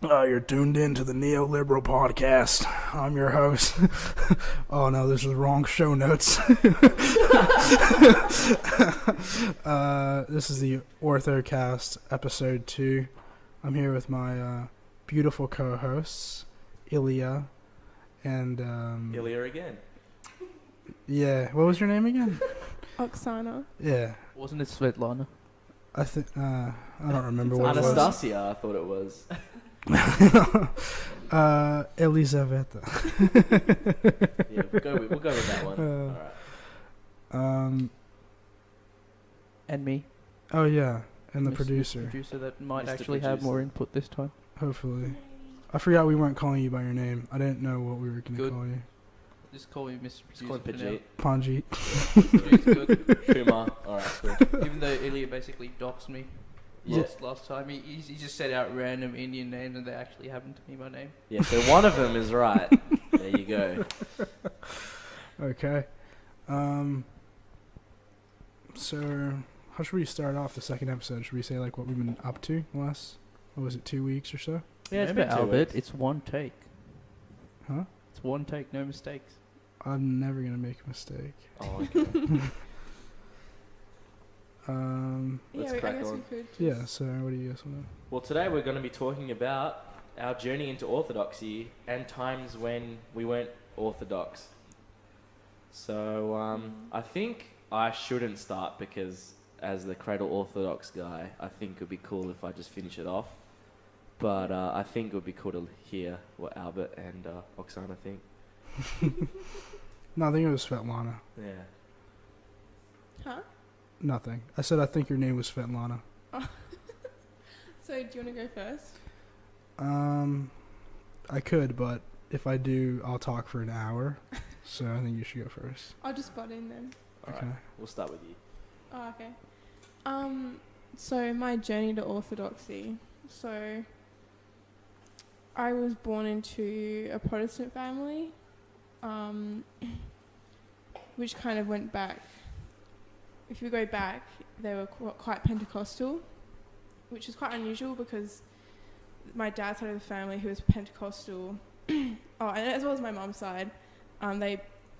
You're tuned in to the Neoliberal Podcast. I'm your host. Oh no, this is the wrong show notes. This is the Orthocast, episode 2. I'm here with my beautiful co-hosts, Ilya and... Ilya again. Yeah, what was your name again? Oksana. Yeah. Wasn't it Svetlana? I think... I don't remember what Anastasia, I thought it was. Elizaveta. Yeah, we'll go with that one. Alright. And me. Oh yeah, and the Mr. producer. Producer that might Mr. actually have more input this time. Hopefully. I forgot we weren't calling you by your name. I didn't know what we were going to Good. call you. Just call me Mr. Just call Producer him for now. Pajit. Panjit. Good. Kumar. Alright, cool. Even though Ilya basically doxed me last time, he just said out random Indian names and they actually happened to be my name. Yeah, so one of them is right. There you go. Okay. So, how should we start off the second episode? Should we say like what we've been up to the last, what was it, 2 weeks or so? Yeah, it's Remember, been 2 Albert, weeks. it's one take. Huh? It's one take, no mistakes. I'm never going to make a mistake. Oh, okay. Let's I crack guess on. we could. Yeah, so what do you guys want to... Well, today we're going to be talking about our journey into orthodoxy and times when we weren't orthodox. So, I think I shouldn't start because as the cradle orthodox guy, I think it would be cool if I just finish it off. But I think it would be cool to hear what Albert and Oksana think. No, I think it was Svetlana. Yeah. Huh? Nothing. I said I think your name was Svetlana. So, do you want to go first? I could, but if I do, I'll talk for an hour. So I think you should go first. I'll just butt in then. Okay. Alright, we'll start with you. Oh, okay. So my journey to orthodoxy. So, I was born into a Protestant family, which kind of went back. If you go back, they were quite Pentecostal, which is quite unusual because my dad's side of the family, who was Pentecostal, and as well as my mum's side, they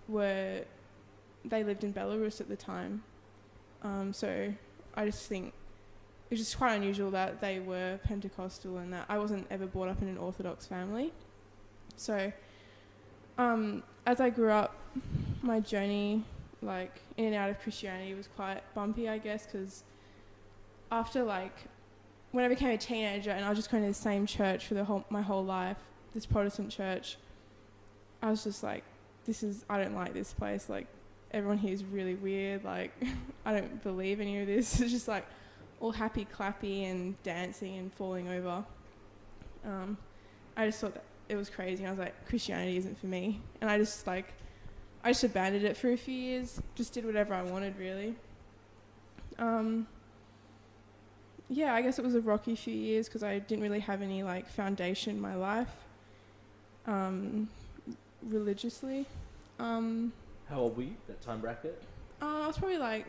lived in Belarus at the time. So I just think it was just quite unusual that they were Pentecostal and that I wasn't ever brought up in an Orthodox family. So as I grew up, my journey like in and out of Christianity was quite bumpy, I guess, because after when I became a teenager and I was just going to the same church for my whole life, this Protestant church, I was just like, I don't like this place. Like, everyone here is really weird. Like, I don't believe any of this. It's just like all happy clappy and dancing and falling over. I just thought that it was crazy. I was like, Christianity isn't for me. And I just abandoned it for a few years. Just did whatever I wanted, really. Yeah, I guess it was a rocky few years because I didn't really have any foundation in my life, religiously. How old were you, that time bracket? I was probably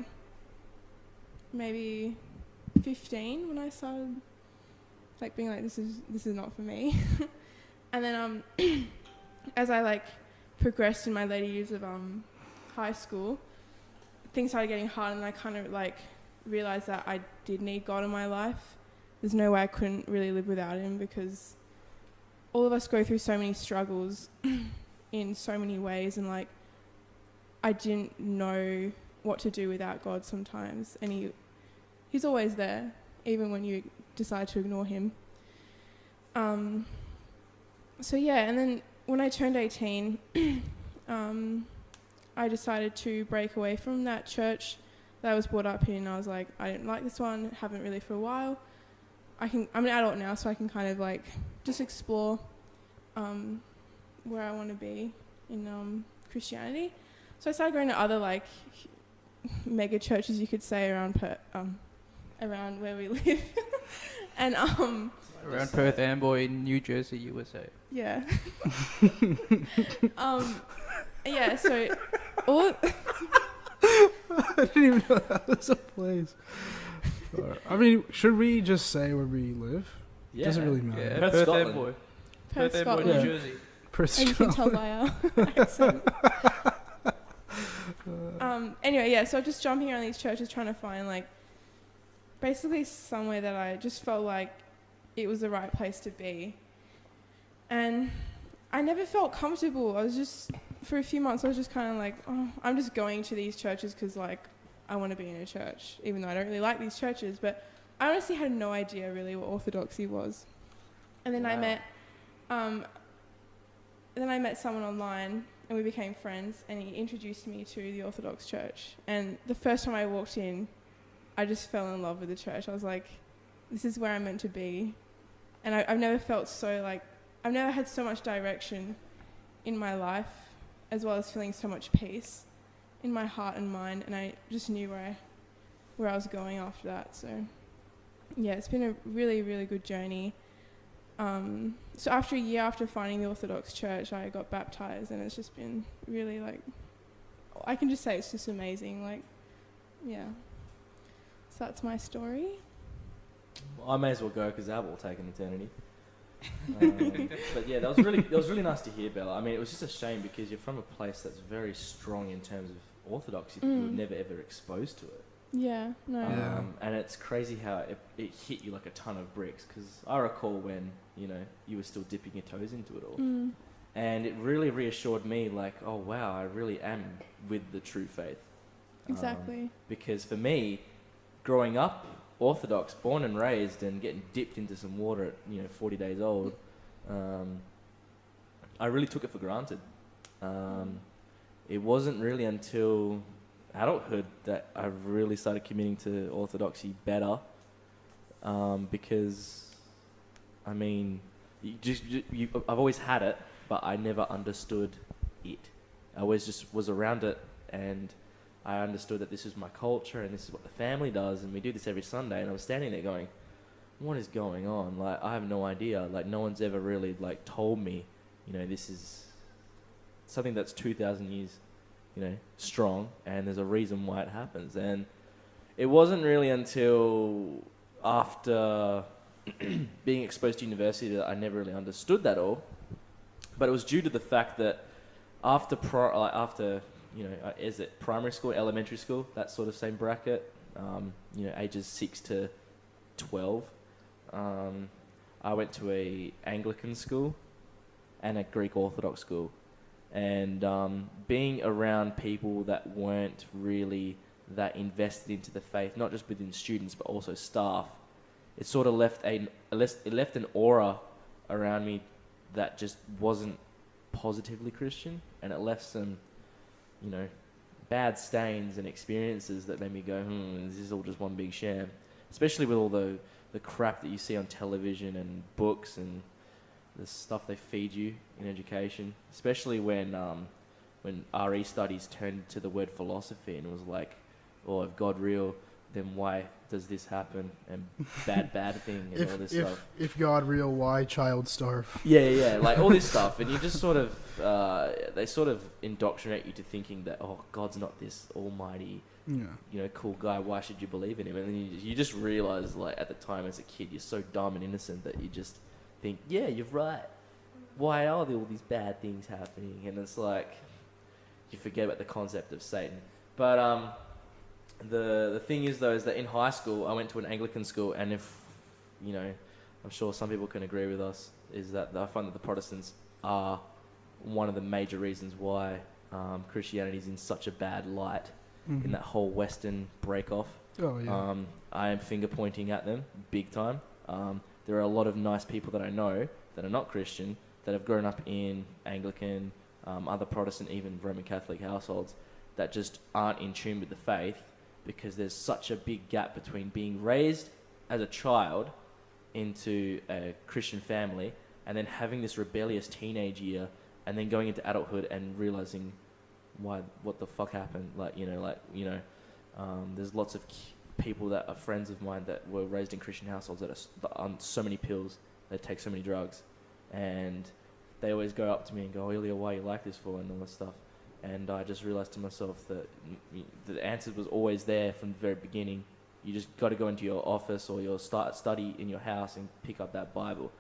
maybe 15 when I started being like, this is not for me. And then as I progressed in my later years of high school, things started getting hard, and I kind of realized that I did need God in my life. There's no way I couldn't really live without him, because all of us go through so many struggles in so many ways, and I didn't know what to do without God sometimes, and he's always there even when you decide to ignore him. So yeah, and then when I turned 18, I decided to break away from that church that I was brought up in. I was like, I didn't like this one, haven't really for a while. I'm an adult now, so I can kind of just explore where I want to be in Christianity. So I started going to other mega churches, you could say, around where we live. And Around Perth, Amboy, New Jersey, USA. yeah. Yeah, so all I didn't even know that was a place. I mean, should we just say where we live? Yeah. Doesn't really matter. Yeah, Perth, Perth Scotland. Airboy. Perth, Perth Airboy, Scotland. New Yeah. Jersey. Perth, And you can tell Scotland. by our accent. Anyway, yeah, so just jumping around these churches trying to find, like, basically somewhere that I just felt like it was the right place to be. And I never felt comfortable. I was just, for a few months, I was just kind of like, oh, I'm just going to these churches because, like, I want to be in a church, even though I don't really like these churches. But I honestly had no idea really what Orthodoxy was. And then I met someone online and we became friends, and he introduced me to the Orthodox Church. And the first time I walked in, I just fell in love with the church. I was like, this is where I'm meant to be. And I've never felt so, like, I've never had so much direction in my life, as well as feeling so much peace in my heart and mind. And I just knew where I was going after that. So, yeah, it's been a really, really good journey. So after a year after finding the Orthodox Church, I got baptized, and it's just been really, like, I can just say it's just amazing. Like, yeah. So that's my story. I may as well go because that will take an eternity. But yeah, that was really nice to hear, Bella. I mean, it was just a shame because you're from a place that's very strong in terms of orthodoxy. You were never ever exposed to it. Yeah, no. Yeah. And it's crazy how it hit you like a ton of bricks, because I recall when, you know, you were still dipping your toes into it all. And it really reassured me, like, oh wow, I really am with the true faith. Exactly. Because for me, growing up Orthodox, born and raised, and getting dipped into some water at 40 days old, I really took it for granted. It wasn't really until adulthood that I really started committing to Orthodoxy better, because, I mean, I've always had it, but I never understood it. I always just was around it, and I understood that this is my culture and this is what the family does, and we do this every Sunday. And I was standing there going, what is going on? Like, I have no idea. Like, no one's ever really, like, told me, this is something that's 2,000 years, strong, and there's a reason why it happens. And it wasn't really until after being exposed to university that I never really understood that all. But it was due to the fact that after is it primary school, elementary school, that sort of same bracket, ages 6 to 12, I went to a Anglican school and a Greek Orthodox school. And being around people that weren't really that invested into the faith, not just within students but also staff, it sort of left an aura around me that just wasn't positively Christian, and it left some, bad stains and experiences that made me go, this is all just one big sham. Especially with all the crap that you see on television and books and the stuff they feed you in education. Especially when RE studies turned to the word philosophy and it was like, oh, if God real, then why does this happen? And bad thing and all this stuff. If God real, why child starve? Yeah, like all this stuff. And you just sort of, they sort of indoctrinate you to thinking that, oh, God's not this almighty, cool guy. Why should you believe in him? And then you just realize, like, at the time as a kid, you're so dumb and innocent that you just think, yeah, you're right. Why are there all these bad things happening? And it's like, you forget about the concept of Satan. But, the thing is, though, is that in high school, I went to an Anglican school, and if, I'm sure some people can agree with us, is that I find that the Protestants are one of the major reasons why Christianity is in such a bad light in that whole Western break-off. Oh, yeah. I am finger-pointing at them big time. There are a lot of nice people that I know that are not Christian, that have grown up in Anglican, other Protestant, even Roman Catholic households, that just aren't in tune with the faith, because there's such a big gap between being raised as a child into a Christian family and then having this rebellious teenage year and then going into adulthood and realizing what the fuck happened. There's lots of people that are friends of mine that were raised in Christian households that are on so many pills, they take so many drugs, and they always go up to me and go, Ilya, why are you like this for, and all this stuff. And I just realized to myself that the answer was always there from the very beginning, You just got to go into your office or your study in your house and pick up that Bible,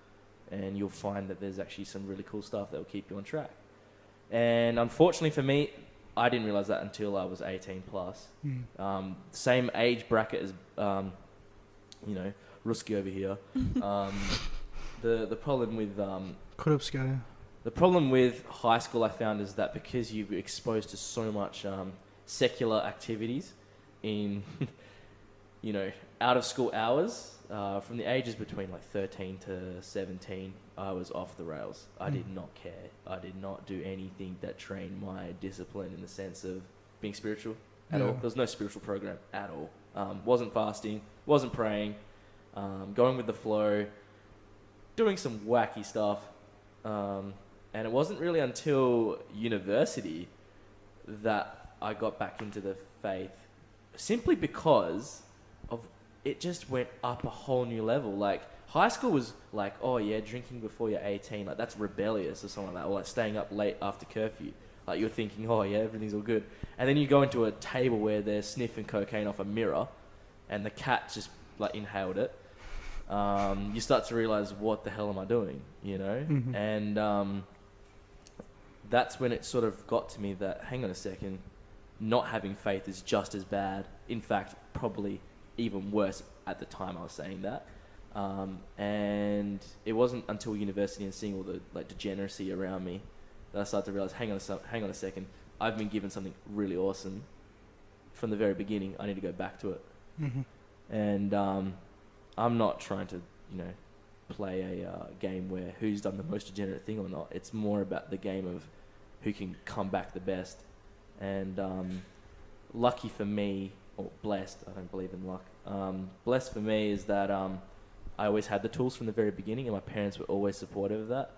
and you'll find that there's actually some really cool stuff that will keep you on track. And unfortunately for me, I didn't realize that until I was 18 plus. Same age bracket as, Ruski over here. The problem with the problem with high school, I found, is that because you're exposed to so much secular activities in out of school hours, from the ages between like 13 to 17, I was off the rails. I did not care. I did not do anything that trained my discipline in the sense of being spiritual at all. There was no spiritual program at all. Wasn't fasting, wasn't praying, going with the flow, doing some wacky stuff. And it wasn't really until university that I got back into the faith, simply because of it just went up a whole new level. Like, high school was like, oh yeah, drinking before you're 18, like that's rebellious or something like that, or like staying up late after curfew. Like, you're thinking, oh yeah, everything's all good. And then you go into a table where they're sniffing cocaine off a mirror and the cat just like inhaled it. You start to realize, what the hell am I doing, And that's when it sort of got to me that, hang on a second, not having faith is just as bad. In fact, probably even worse at the time I was saying that. And it wasn't until university and seeing all the like degeneracy around me that I started to realize, hang on a second, I've been given something really awesome from the very beginning. I need to go back to it. And I'm not trying to, play a game where who's done the most degenerate thing or not. It's more about the game of who can come back the best. And lucky for me, or blessed, I don't believe in luck. Blessed for me is that I always had the tools from the very beginning, and my parents were always supportive of that.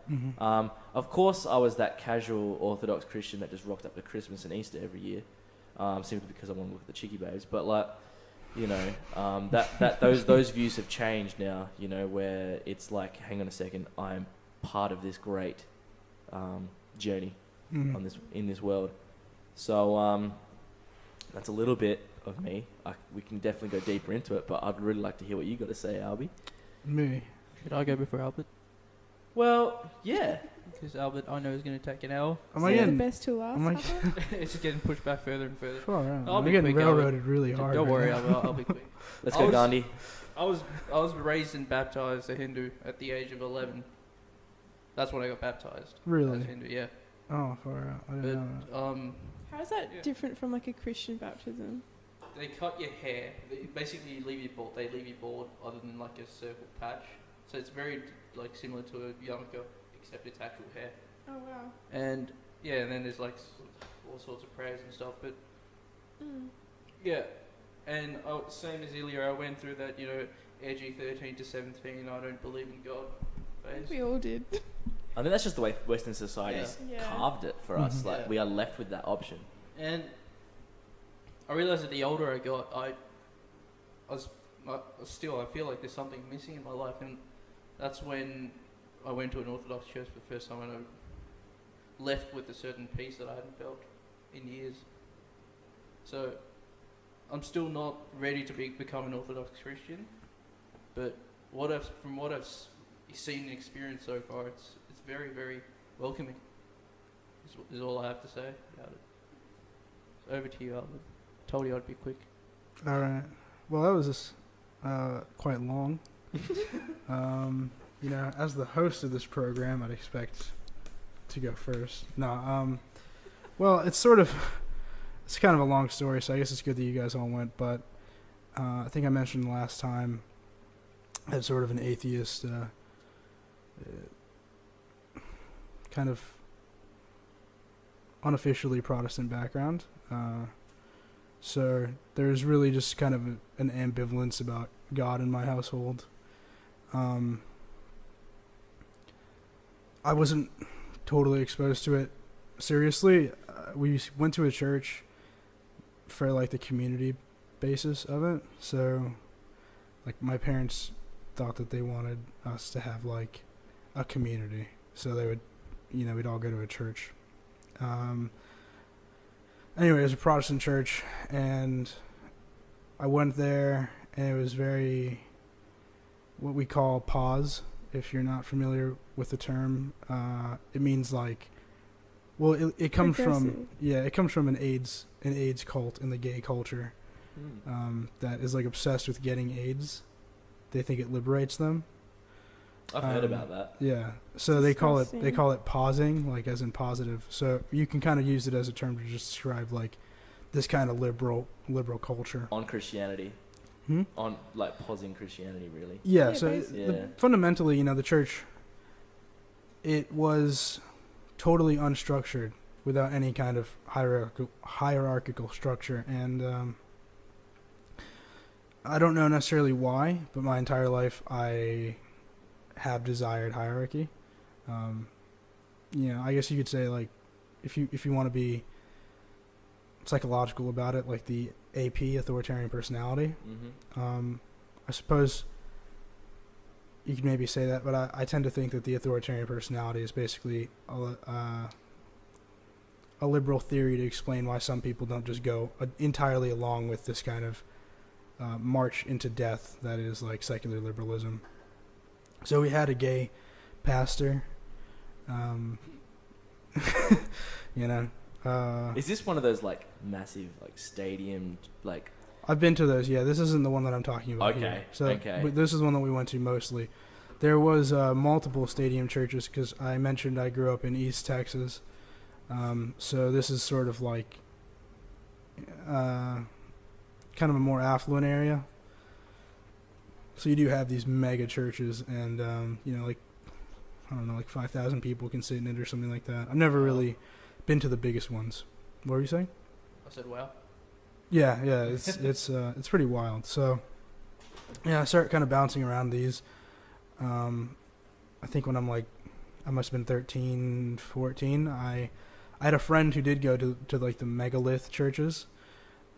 Of course, I was that casual Orthodox Christian that just rocked up to Christmas and Easter every year, simply because I want to look at the Chicky Babes. But like, those views have changed now. Where it's like, hang on a second, I'm part of this great journey in this world. So that's a little bit of me. We can definitely go deeper into it, but I'd really like to hear what you got to say, Albie. Me. Should I go before Albert? Well, yeah. Because Albert, I know, is going to take an L. Am I getting the best to last? It's just getting pushed back further and further. Far out. I'll I'm be getting quick, railroaded really hard. Don't worry, now. Albert. I'll be quick. Let's go, Gandhi. I was raised and baptized a Hindu at the age of 11. That's when I got baptized. Really? As a Hindu, yeah. Oh, far out. I didn't know that. How is that different from like a Christian baptism? They cut your hair. Basically, you leave you bald. They leave you bald, other than like a circle patch. So it's very like similar to a yarmulke, except it's actual hair. Oh wow. And yeah, and then there's like all sorts of prayers and stuff. But yeah, and same as Ilya, I went through that. Edgy 13 to 17. I don't believe in God phase. We all did. I think that's just the way Western society's carved it for us. Like, we are left with that option. And I realised that the older I got, I feel like there's something missing in my life, and that's when I went to an Orthodox church for the first time, and I left with a certain peace that I hadn't felt in years. So I'm still not ready to become an Orthodox Christian, but from what I've seen and experienced so far, it's very, very welcoming. Is all I have to say about it. So over to you, Albert. Told you I'd be quick. All right. Well, that was just quite long. As the host of this program, I'd expect to go first. No, well, it's kind of a long story, so I guess it's good that you guys all went, but I think I mentioned last time I had sort of an atheist kind of unofficially Protestant background. So there's really just kind of an ambivalence about God in my household. I wasn't totally exposed to it seriously. We went to a church for like the community basis of it. So like my parents thought that they wanted us to have like a community. So they would, we'd all go to a church. Anyway, it was a Protestant church, and I went there, and it was very what we call pause. If you're not familiar with the term, it means like, well, it comes from an AIDS cult in the gay culture, that is like obsessed with getting AIDS. They think it liberates them. I've heard about that. Yeah, so they call it pausing, like as in positive. So you can kind of use it as a term to just describe like this kind of liberal culture On Christianity. On like pausing Christianity, really. Yeah, Yeah, so basically. fundamentally, the church, it was totally unstructured without any kind of hierarchical structure, and I don't know necessarily why, but my entire life I have desired hierarchy. I guess you could say, like, if you want to be psychological about it, like the AP, authoritarian personality. I suppose you could maybe say that, but I tend to think that the authoritarian personality is basically a liberal theory to explain why some people don't just go entirely along with this kind of march into death that is like secular liberalism. So we had a gay pastor, Is this one of those like massive like stadium like? I've been to those. Yeah, this isn't the one that I'm talking about. Okay. Here. So, okay. But this is one that we went to mostly. There was multiple stadium churches because I mentioned I grew up in East Texas. So this is sort of like kind of a more affluent area. So you do have these mega churches, and like I don't know, like 5,000 people can sit in it or something like that. I've never really been to the biggest ones. What were you saying? I said, wow. Yeah, it's pretty wild. So, yeah, I start kind of bouncing around these. I think when I must have been 13, 14, I had a friend who did go to like the megalith churches.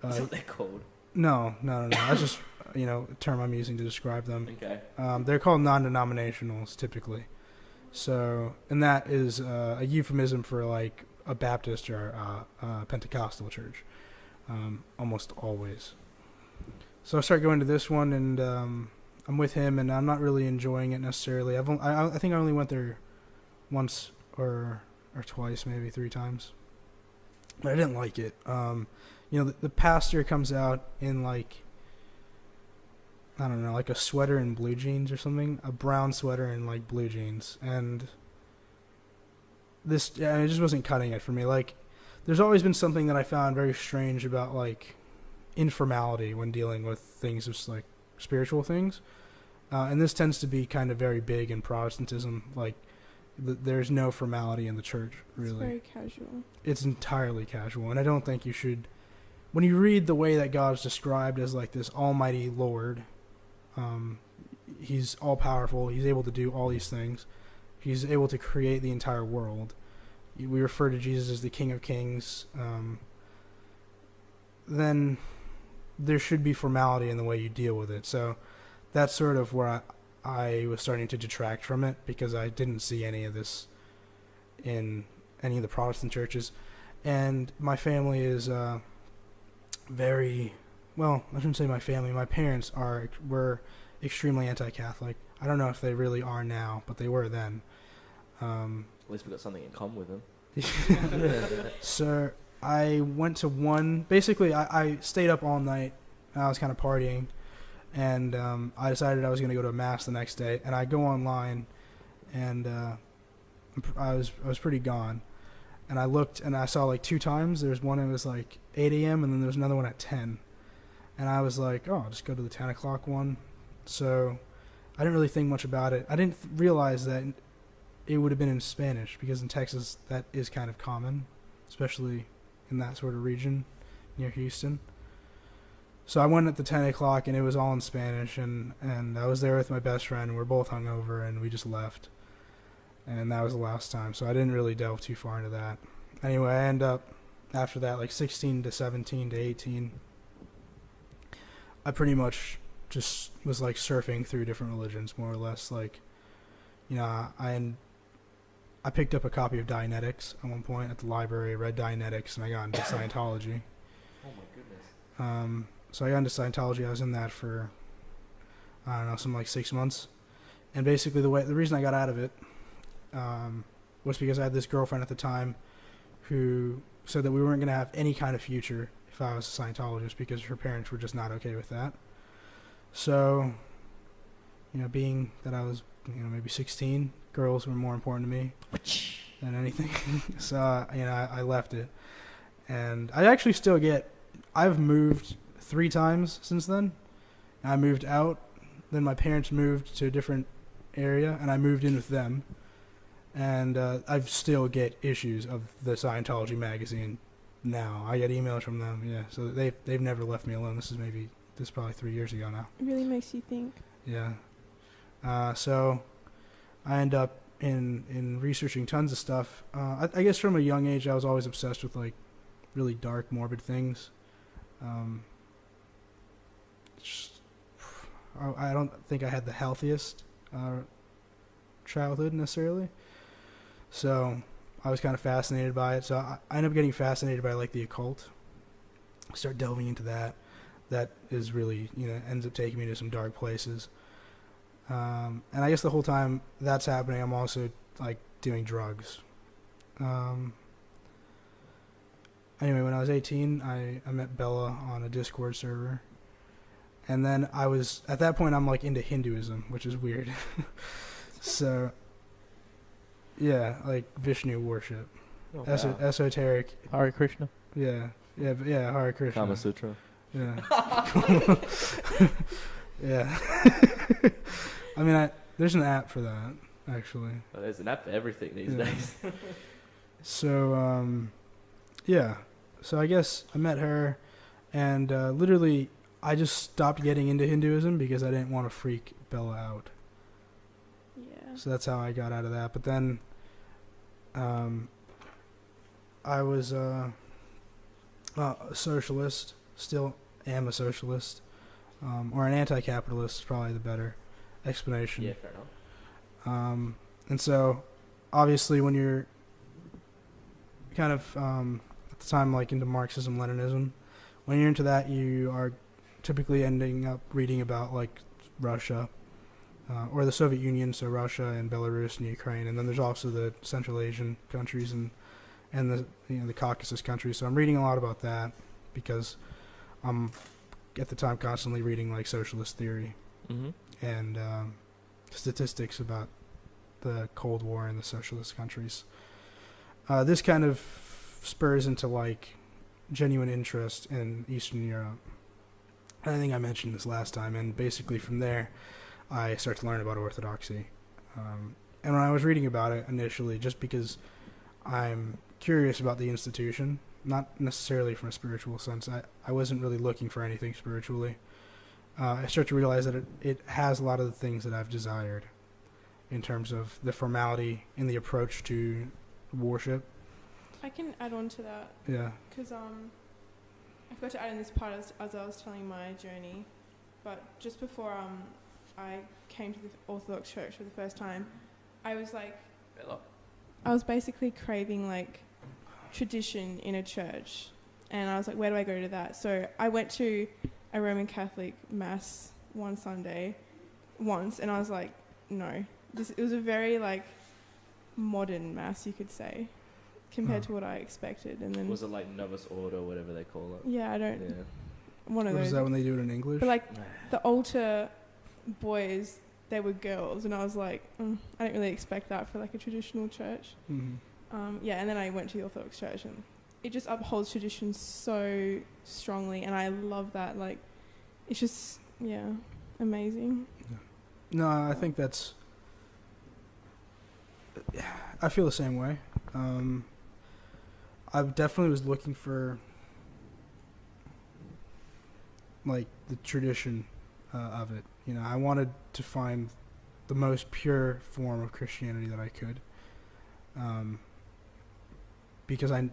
Is that what they're called? No. That's just a term I'm using to describe them. Okay. They're called non-denominationals typically. So, and that is a euphemism for like a Baptist or a Pentecostal church. Almost always. So I start going to this one, and I'm with him, and I'm not really enjoying it necessarily. I think I only went there once or twice, maybe 3 times, but I didn't like it. The pastor comes out in like, I don't know, like a sweater and blue jeans or something, a brown sweater and like blue jeans, and it just wasn't cutting it for me. Like, there's always been something that I found very strange about like informality when dealing with things just like spiritual things, and this tends to be kind of very big in Protestantism. Like, there's no formality in the church, really. It's very casual. It's entirely casual, and I don't think you should. When you read the way that God is described as like this almighty Lord, he's all powerful, he's able to do all these things, he's able to create the entire world. We refer to Jesus as the King of Kings. Then there should be formality in the way you deal with it. So that's sort of where I was starting to detract from it, because I didn't see any of this in any of the Protestant churches. And my family is very, well, I shouldn't say my family. My parents were extremely anti-Catholic. I don't know if they really are now, but they were then. At least we got something in common with them. So I went to one. Basically, I stayed up all night. And I was kind of partying, and I decided I was going to go to a mass the next day. And I go online, and I was pretty gone. And I looked, and I saw like 2 times. There's one that was like 8 a.m., and then there's another one at 10. And I was like, oh, I'll just go to the 10 o'clock one. So I didn't really think much about it. I didn't realize that it would have been in Spanish, because in Texas that is kind of common, especially in that sort of region near Houston. So I went at the 10 o'clock, and it was all in Spanish, and I was there with my best friend, and we're both hungover, and we just left. And that was the last time, so I didn't really delve too far into that. Anyway, I end up, after that, like 16 to 17 to 18, I pretty much just was like surfing through different religions, more or less. Like, I picked up a copy of Dianetics at one point at the library, read Dianetics, and I got into Scientology. Oh my goodness. So I got into Scientology. I was in that for I don't know, something like 6 months. And basically the reason I got out of it was because I had this girlfriend at the time who said that we weren't going to have any kind of future if I was a Scientologist because her parents were just not okay with that. So, being that I was, maybe 16, girls were more important to me than anything. So, I left it. And I actually still I've moved 3 times since then. I moved out, then my parents moved to a different area, and I moved in with them. And I still get issues of the Scientology magazine now. I get emails from them, yeah. So they've never left me alone. This is probably 3 years ago now. It really makes you think. Yeah. So I end up in researching tons of stuff. I guess from a young age, I was always obsessed with like really dark, morbid things. I don't think I had the healthiest childhood necessarily. So I was kind of fascinated by it. So I ended up getting fascinated by like the occult. Start delving into that. That is really, ends up taking me to some dark places. And I guess the whole time that's happening, I'm also like doing drugs. Anyway, when I was 18, I met Bella on a Discord server. And then at that point, I'm like into Hinduism, which is weird. So, yeah, like Vishnu worship. Oh, wow. Esoteric. Hare Krishna. Yeah, Hare Krishna. Kama Sutra. Yeah. Yeah. I mean, there's an app for that, actually. Oh, there's an app for everything these Yeah. days. So, yeah. So I guess I met her, and literally I just stopped getting into Hinduism because I didn't want to freak Bella out. Yeah. So that's how I got out of that. But then I was a socialist, still am a socialist, or an anti-capitalist is probably the better explanation. Yeah, fair enough. And so, obviously, when you're kind of, at the time, like into Marxism, Leninism, when you're into that, you are typically ending up reading about, like, Russia, or the Soviet Union, so Russia and Belarus and Ukraine, and then there's also the Central Asian countries and the Caucasus countries. So I'm reading a lot about that because I'm, at the time, constantly reading, like, socialist theory. Mm-hmm. And statistics about the Cold War in the socialist countries. This kind of spurs into like genuine interest in Eastern Europe. And I think I mentioned this last time, and basically from there I start to learn about Orthodoxy. And when I was reading about it initially, just because I'm curious about the institution, not necessarily from a spiritual sense, I wasn't really looking for anything spiritually. I start to realize that it has a lot of the things that I've desired in terms of the formality and the approach to worship. I can add on to that. Yeah. Because I forgot to add in this part as I was telling my journey. But just before I came to the Orthodox Church for the first time, I was like, I was basically craving like tradition in a church. And I was like, where do I go to that? So I went to a Roman Catholic mass one Sunday once, and I was like, no. It was a very like modern mass, you could say, compared to what I expected. And then Was it like Novus Ordo or whatever they call it? yeah, I don't Yeah. one of What those. is that when they do it in English? But like the altar boys, they were girls, and I was like, I didn't really expect that for like a traditional church. Mm-hmm. Yeah, and then I went to the Orthodox Church, and it just upholds tradition so strongly, and I love that. Like, it's just amazing. No, I think that's. I feel the same way. I definitely was looking for like the tradition of it. I wanted to find the most pure form of Christianity that I could, because I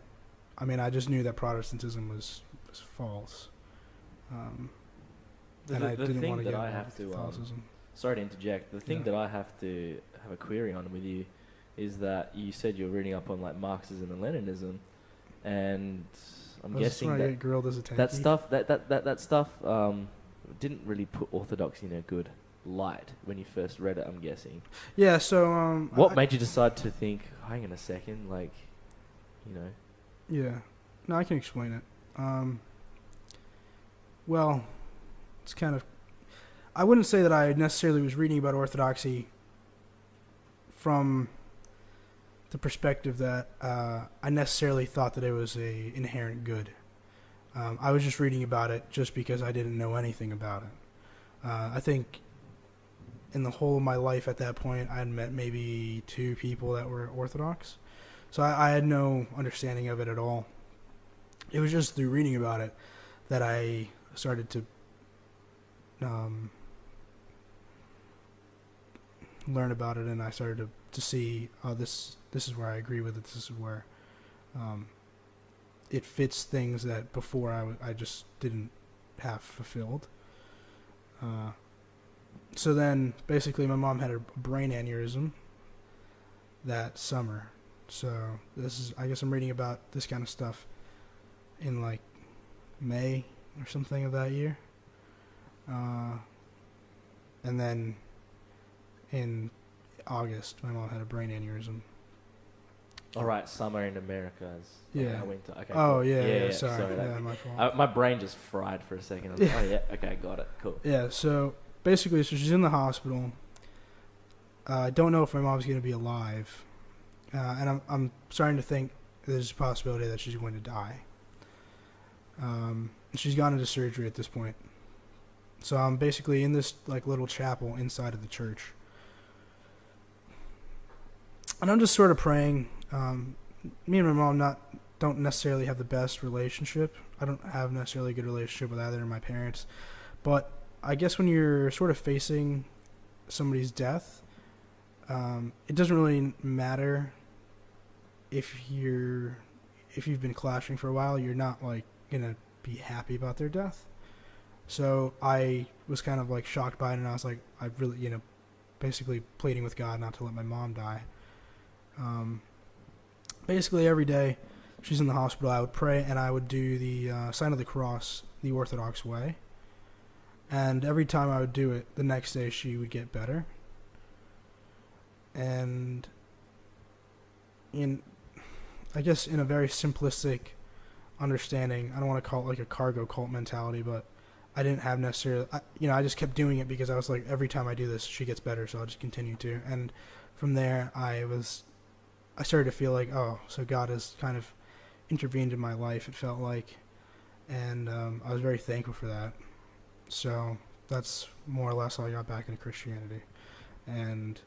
just knew that Protestantism was false, and I The didn't thing want to that get I involved have with to Catholicism. sorry to interject. The thing Yeah. that I have to have a query on with you is that you said you're reading up on like Marxism and Leninism, and I'm I was just guessing when I that get grilled as a tanky. that stuff didn't really put orthodoxy in a good light when you first read it, I'm guessing. Yeah, so What made you decide to think, hang on a second, like, you know? Yeah. No, I can explain it. Well, it's kind of... I wouldn't say that I necessarily was reading about Orthodoxy from the perspective that I necessarily thought that it was a inherent good. I was just reading about it just because I didn't know anything about it. I think in the whole of my life at that point, I had met maybe 2 people that were Orthodox. So I had no understanding of it at all. It was just through reading about it that I started to learn about it, and I started to see, oh, this is where I agree with it. This is where it fits things that before I just didn't have fulfilled. So then, basically, my mom had a brain aneurysm that summer. So I guess I'm reading about this kind of stuff in like May or something of that year. And then in August, my mom had a brain aneurysm. All right, summer in America is Yeah. winter. Okay. Oh, cool. yeah, sorry. that- Yeah, my fault. my brain just fried for a second. I was like, oh yeah, okay, got it, cool. Yeah, so basically, so she's in the hospital. I don't know if my mom's going to be alive. And I'm starting to think there's a possibility that she's going to die. She's gone into surgery at this point. So I'm basically in this like little chapel inside of the church. And I'm just sort of praying. Me and my mom don't necessarily have the best relationship. I don't have necessarily a good relationship with either of my parents. But I guess when you're sort of facing somebody's death, it doesn't really matter if you've been clashing for a while. You're not like gonna be happy about their death. So I was kind of like shocked by it, and I was like, I really, basically pleading with God not to let my mom die. Basically every day she's in the hospital, I would pray and I would do the sign of the cross the Orthodox way. And every time I would do it, the next day she would get better. And I guess in a very simplistic understanding, I don't want to call it like a cargo cult mentality, but I didn't have necessarily, I just kept doing it because I was like, every time I do this, she gets better, so I'll just continue to. And from there, I started to feel like, oh, so God has kind of intervened in my life, it felt like. And I was very thankful for that. So that's more or less how I got back into Christianity. And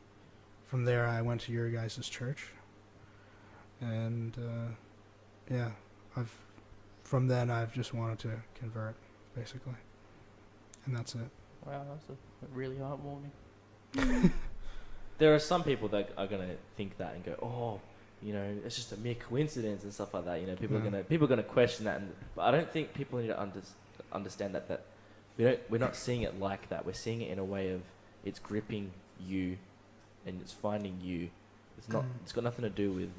from there, I went to your guys' church. And, from then, I've just wanted to convert, basically. And that's it. Wow, that's really heartwarming. There are some people that are gonna think that and go, oh, it's just a mere coincidence and stuff like that. People are gonna question that, but I don't think people need to understand that we're not seeing it like that. We're seeing it in a way of it's gripping you, and it's finding you. It's got nothing to do with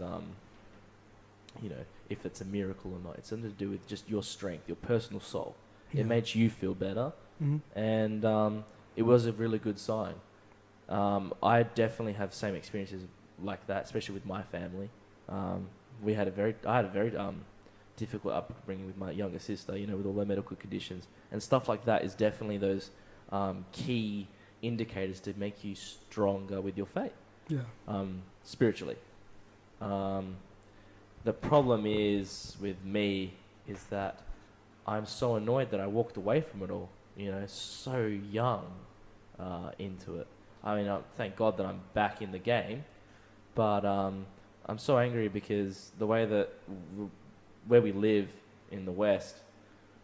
if it's a miracle or not. It's something to do with just your strength, your personal soul. Yeah. It made you feel better, Mm-hmm. and it was a really good sign. I definitely have same experiences like that, especially with my family. I had a very difficult upbringing with my younger sister, with all the medical conditions and stuff like that. Is definitely those key indicators to make you stronger with your faith, spiritually. The problem is with me is that I'm so annoyed that I walked away from it all, so young into it. I mean, thank God that I'm back in the game, but I'm so angry because the way that where we live in the West,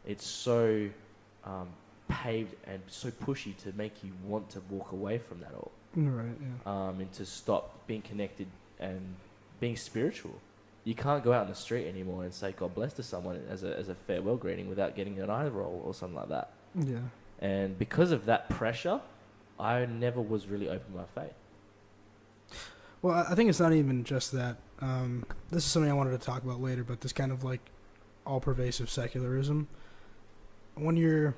it's so paved and so pushy to make you want to walk away from that all. Right, yeah. And to stop being connected and being spiritual. You can't go out in the street anymore and say God bless to someone as a farewell greeting without getting an eye roll or something like that. Yeah. And because of that pressure, I never was really open to my faith. Well, I think it's not even just that. This is something I wanted to talk about later, but this kind of like all-pervasive secularism. When you're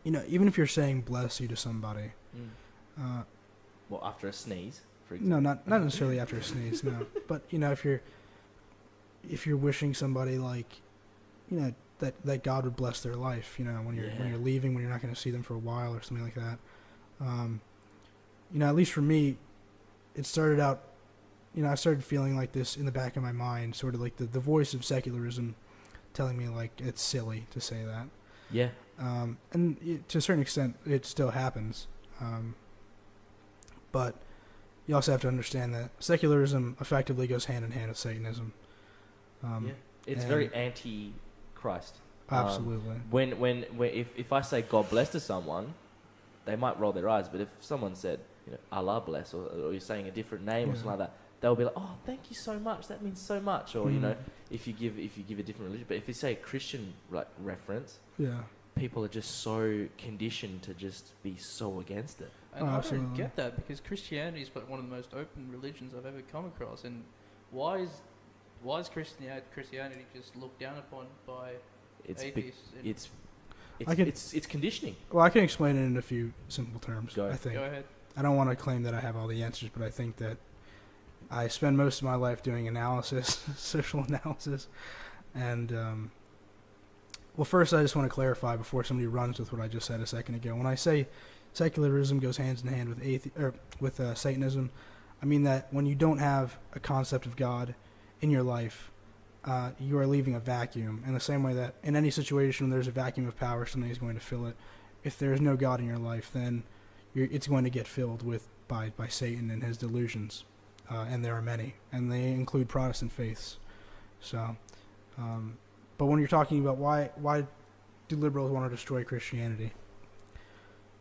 even if you're saying bless you to somebody, Well, after a sneeze, for no, example. not necessarily after a sneeze, no. But if you're wishing somebody that God would bless their life, when you're leaving, when you're not going to see them for a while or something like that. At least for me, it started out. I started feeling like this in the back of my mind, sort of like the voice of secularism, telling me like it's silly to say that. Yeah. To a certain extent, it still happens. But you also have to understand that secularism effectively goes hand in hand with Satanism. It's very anti-Christ. Absolutely. When if I say God bless to someone, they might roll their eyes. But if someone said, Allah bless, or you're saying a different name or something like that, they'll be like, oh, thank you so much. That means so much. Or if you give a different religion, but if you say a Christian reference, people are just so conditioned to just be so against it. And I don't get that, because Christianity is one of the most open religions I've ever come across. And why is Christianity just looked down upon by atheists? It's conditioning. Well, I can explain it in a few simple terms. Go ahead. I don't want to claim that I have all the answers, but I think that I spend most of my life doing analysis, social analysis. And, well, first I just want to clarify before somebody runs with what I just said a second ago. When I say secularism goes hand in hand with Satanism, I mean that when you don't have a concept of God in your life, you are leaving a vacuum. In the same way that in any situation when there's a vacuum of power, something is going to fill it. If there is no God in your life, then it's going to get filled by Satan and his delusions. And there are many, and they include Protestant faiths. So, but when you're talking about why do liberals want to destroy Christianity?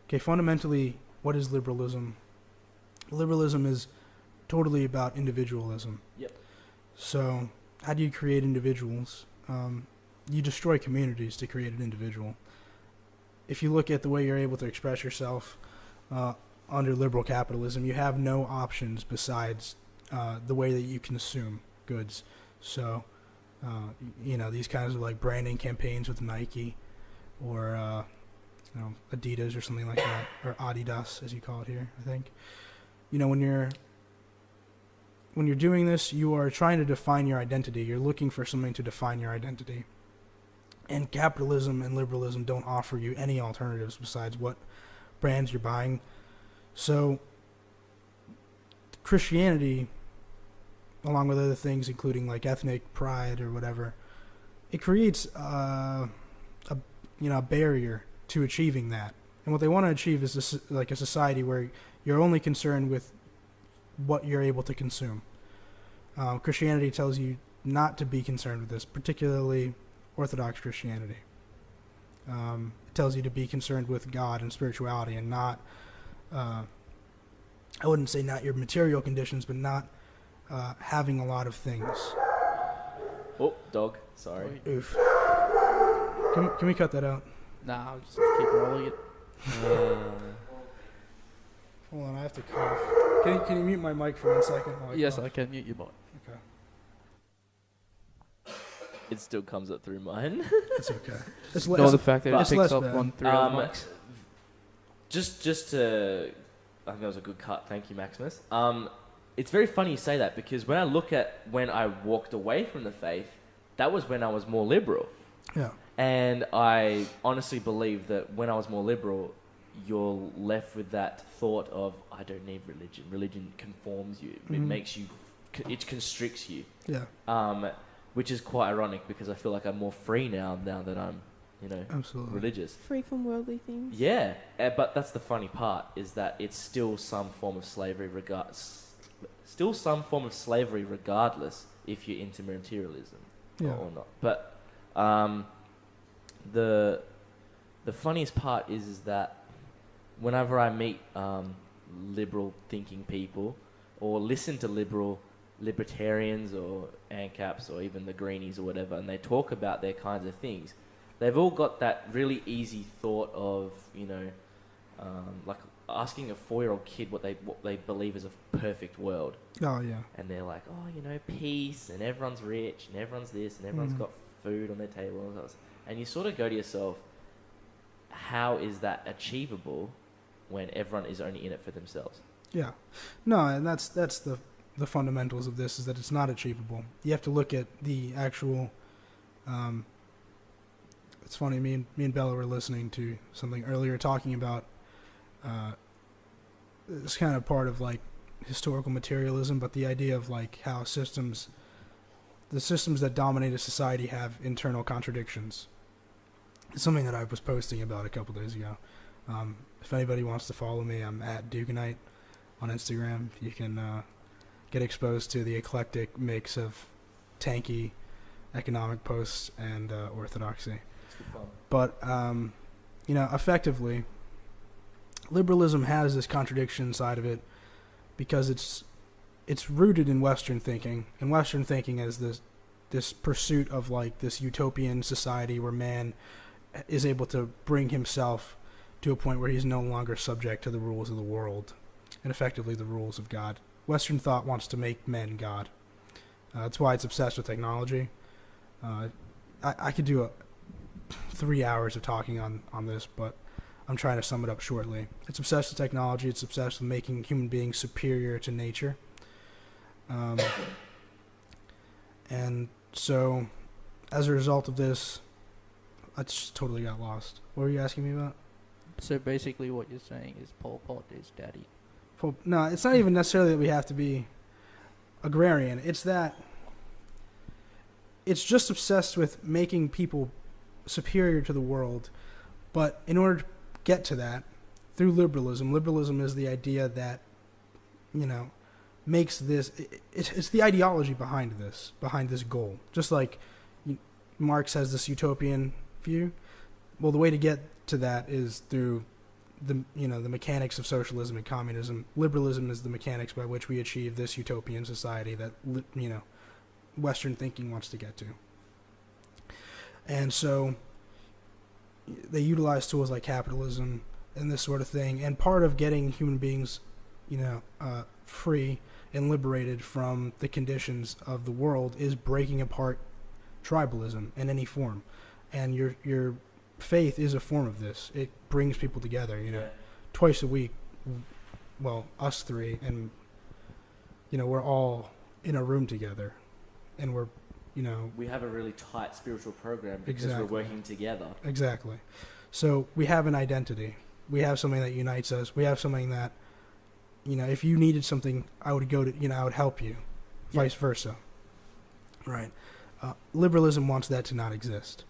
Okay, fundamentally, what is liberalism? Liberalism is totally about individualism. Yep. So, how do you create individuals? You destroy communities to create an individual. If you look at the way you're able to express yourself under liberal capitalism, you have no options besides the way that you consume goods. So, these kinds of like branding campaigns with Nike or Adidas or something like that, or Adidas as you call it here, I think. When you're doing this, you are trying to define your identity. You're looking for something to define your identity. And capitalism and liberalism don't offer you any alternatives besides what brands you're buying. So Christianity, along with other things, including like ethnic pride or whatever, it creates a barrier to achieving that. And what they want to achieve is a society where you're only concerned with what you're able to consume. Christianity tells you not to be concerned with this, particularly Orthodox Christianity. It tells you to be concerned with God and spirituality and not, I wouldn't say not your material conditions, but not having a lot of things. Oh, dog. Sorry. Oof. Can we cut that out? Nah, I'll just keep rolling it. Hold on, I have to cough. Can you mute my mic for 1 second? Yes, I can mute your mic. Okay. It still comes up through mine. It's okay. Ignore the fact that it picks up bad. on 3 other mics. Just to, I think that was a good cut. Thank you, Maximus. It's very funny you say that, because when I look at when I walked away from the faith, that was when I was more liberal. Yeah. And I honestly believe that when I was more liberal, you're left with that thought of, I don't need religion. Religion conforms you. Mm-hmm. It makes you, it constricts you. Yeah. Which is quite ironic, because I feel like I'm more free now that I'm, Absolutely. religious. Free from worldly things. Yeah, but that's the funny part, is that it's still some form of slavery regardless if you're into materialism or not. But the funniest part is that whenever I meet liberal thinking people, or listen to libertarians or ANCAPs or even the Greenies or whatever, and they talk about their kinds of things, they've all got that really easy thought of, like asking a 4-year-old kid what they believe is a perfect world. Oh, yeah. And they're like, peace, and everyone's rich, and everyone's this, and everyone's got food on their table. And you sort of go to yourself, how is that achievable when everyone is only in it for themselves? Yeah. No, and that's the fundamentals of this, is that it's not achievable. You have to look at the actual it's funny, me and Bella were listening to something earlier talking about it's kind of part of like historical materialism, but the idea of like how the systems that dominate a society have internal contradictions. It's something that I was posting about a couple days ago. If anybody wants to follow me, I'm at Duganite on Instagram. You can get exposed to the eclectic mix of tanky economic posts and orthodoxy. It's good fun. But, effectively, liberalism has this contradiction side of it because it's rooted in Western thinking. And Western thinking is this pursuit of, like, this utopian society where man is able to bring himself to a point where he's no longer subject to the rules of the world and effectively the rules of God. Western thought wants to make men God. That's why it's obsessed with technology. I could do 3 hours of talking on this, but I'm trying to sum it up shortly. It's obsessed with technology. It's obsessed with making human beings superior to nature. And so, as a result of this, I just totally got lost. What were you asking me about? So basically what you're saying is Pol Pot is daddy. No, it's not even necessarily that we have to be agrarian. It's that it's just obsessed with making people superior to the world. But in order to get to that, through liberalism is the idea that, makes this, it's the ideology behind this goal. Just like Marx has this utopian view. Well, the way to get to that is through the mechanics of socialism and communism. Liberalism is the mechanics by which we achieve this utopian society that Western thinking wants to get to. And so they utilize tools like capitalism and this sort of thing. And part of getting human beings, free and liberated from the conditions of the world is breaking apart tribalism in any form. And your faith is a form of this. It brings people together, Yeah. Twice a week. Well, us three, and we're all in a room together, and we're We have a really tight spiritual program because Exactly. we're working together. Exactly. So we have an identity. We have something that unites us. We have something that, if you needed something, I would go to, I would help you, vice versa. Right. Liberalism wants that to not exist.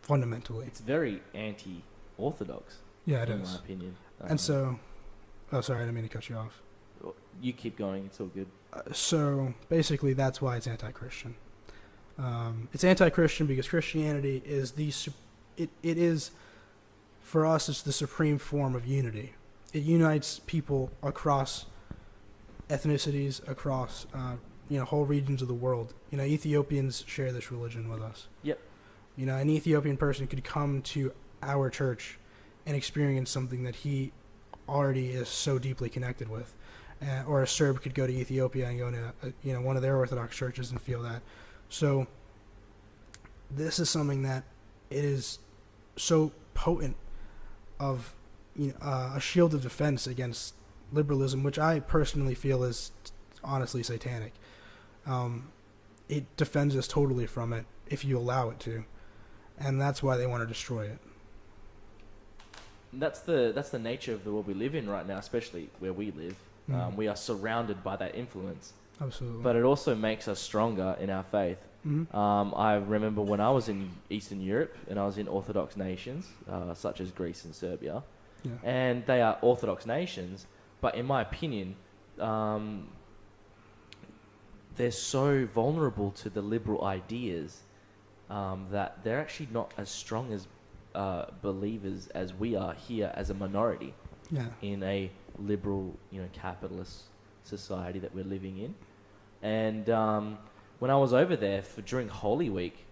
Fundamentally. It's very anti-orthodox, Yeah, it in is. my opinion. And so, sorry, I didn't mean to cut you off. You keep going. It's all good. So basically, that's why it's anti-Christian. It's anti-Christian because Christianity is it is, for us, it's the supreme form of unity. It unites people across ethnicities, across whole regions of the world. Ethiopians share this religion with us. Yep. An Ethiopian person could come to our church and experience something that he already is so deeply connected with. Or a Serb could go to Ethiopia and go to one of their Orthodox churches and feel that. So this is something that it is so potent of a shield of defense against liberalism, which I personally feel is honestly satanic. It defends us totally from it if you allow it to, and that's why they want to destroy it. That's the nature of the world we live in right now, especially where we live. We are surrounded by that influence. Absolutely. But it also makes us stronger in our faith. Mm-hmm. I remember when I was in Eastern Europe and I was in Orthodox nations, such as Greece and Serbia, Yeah. and they are Orthodox nations, but in my opinion, they're so vulnerable to the liberal ideas that they're actually not as strong as believers as we are here as a minority Yeah. in a liberal, capitalist society that we're living in. And when I was over there during Holy Week,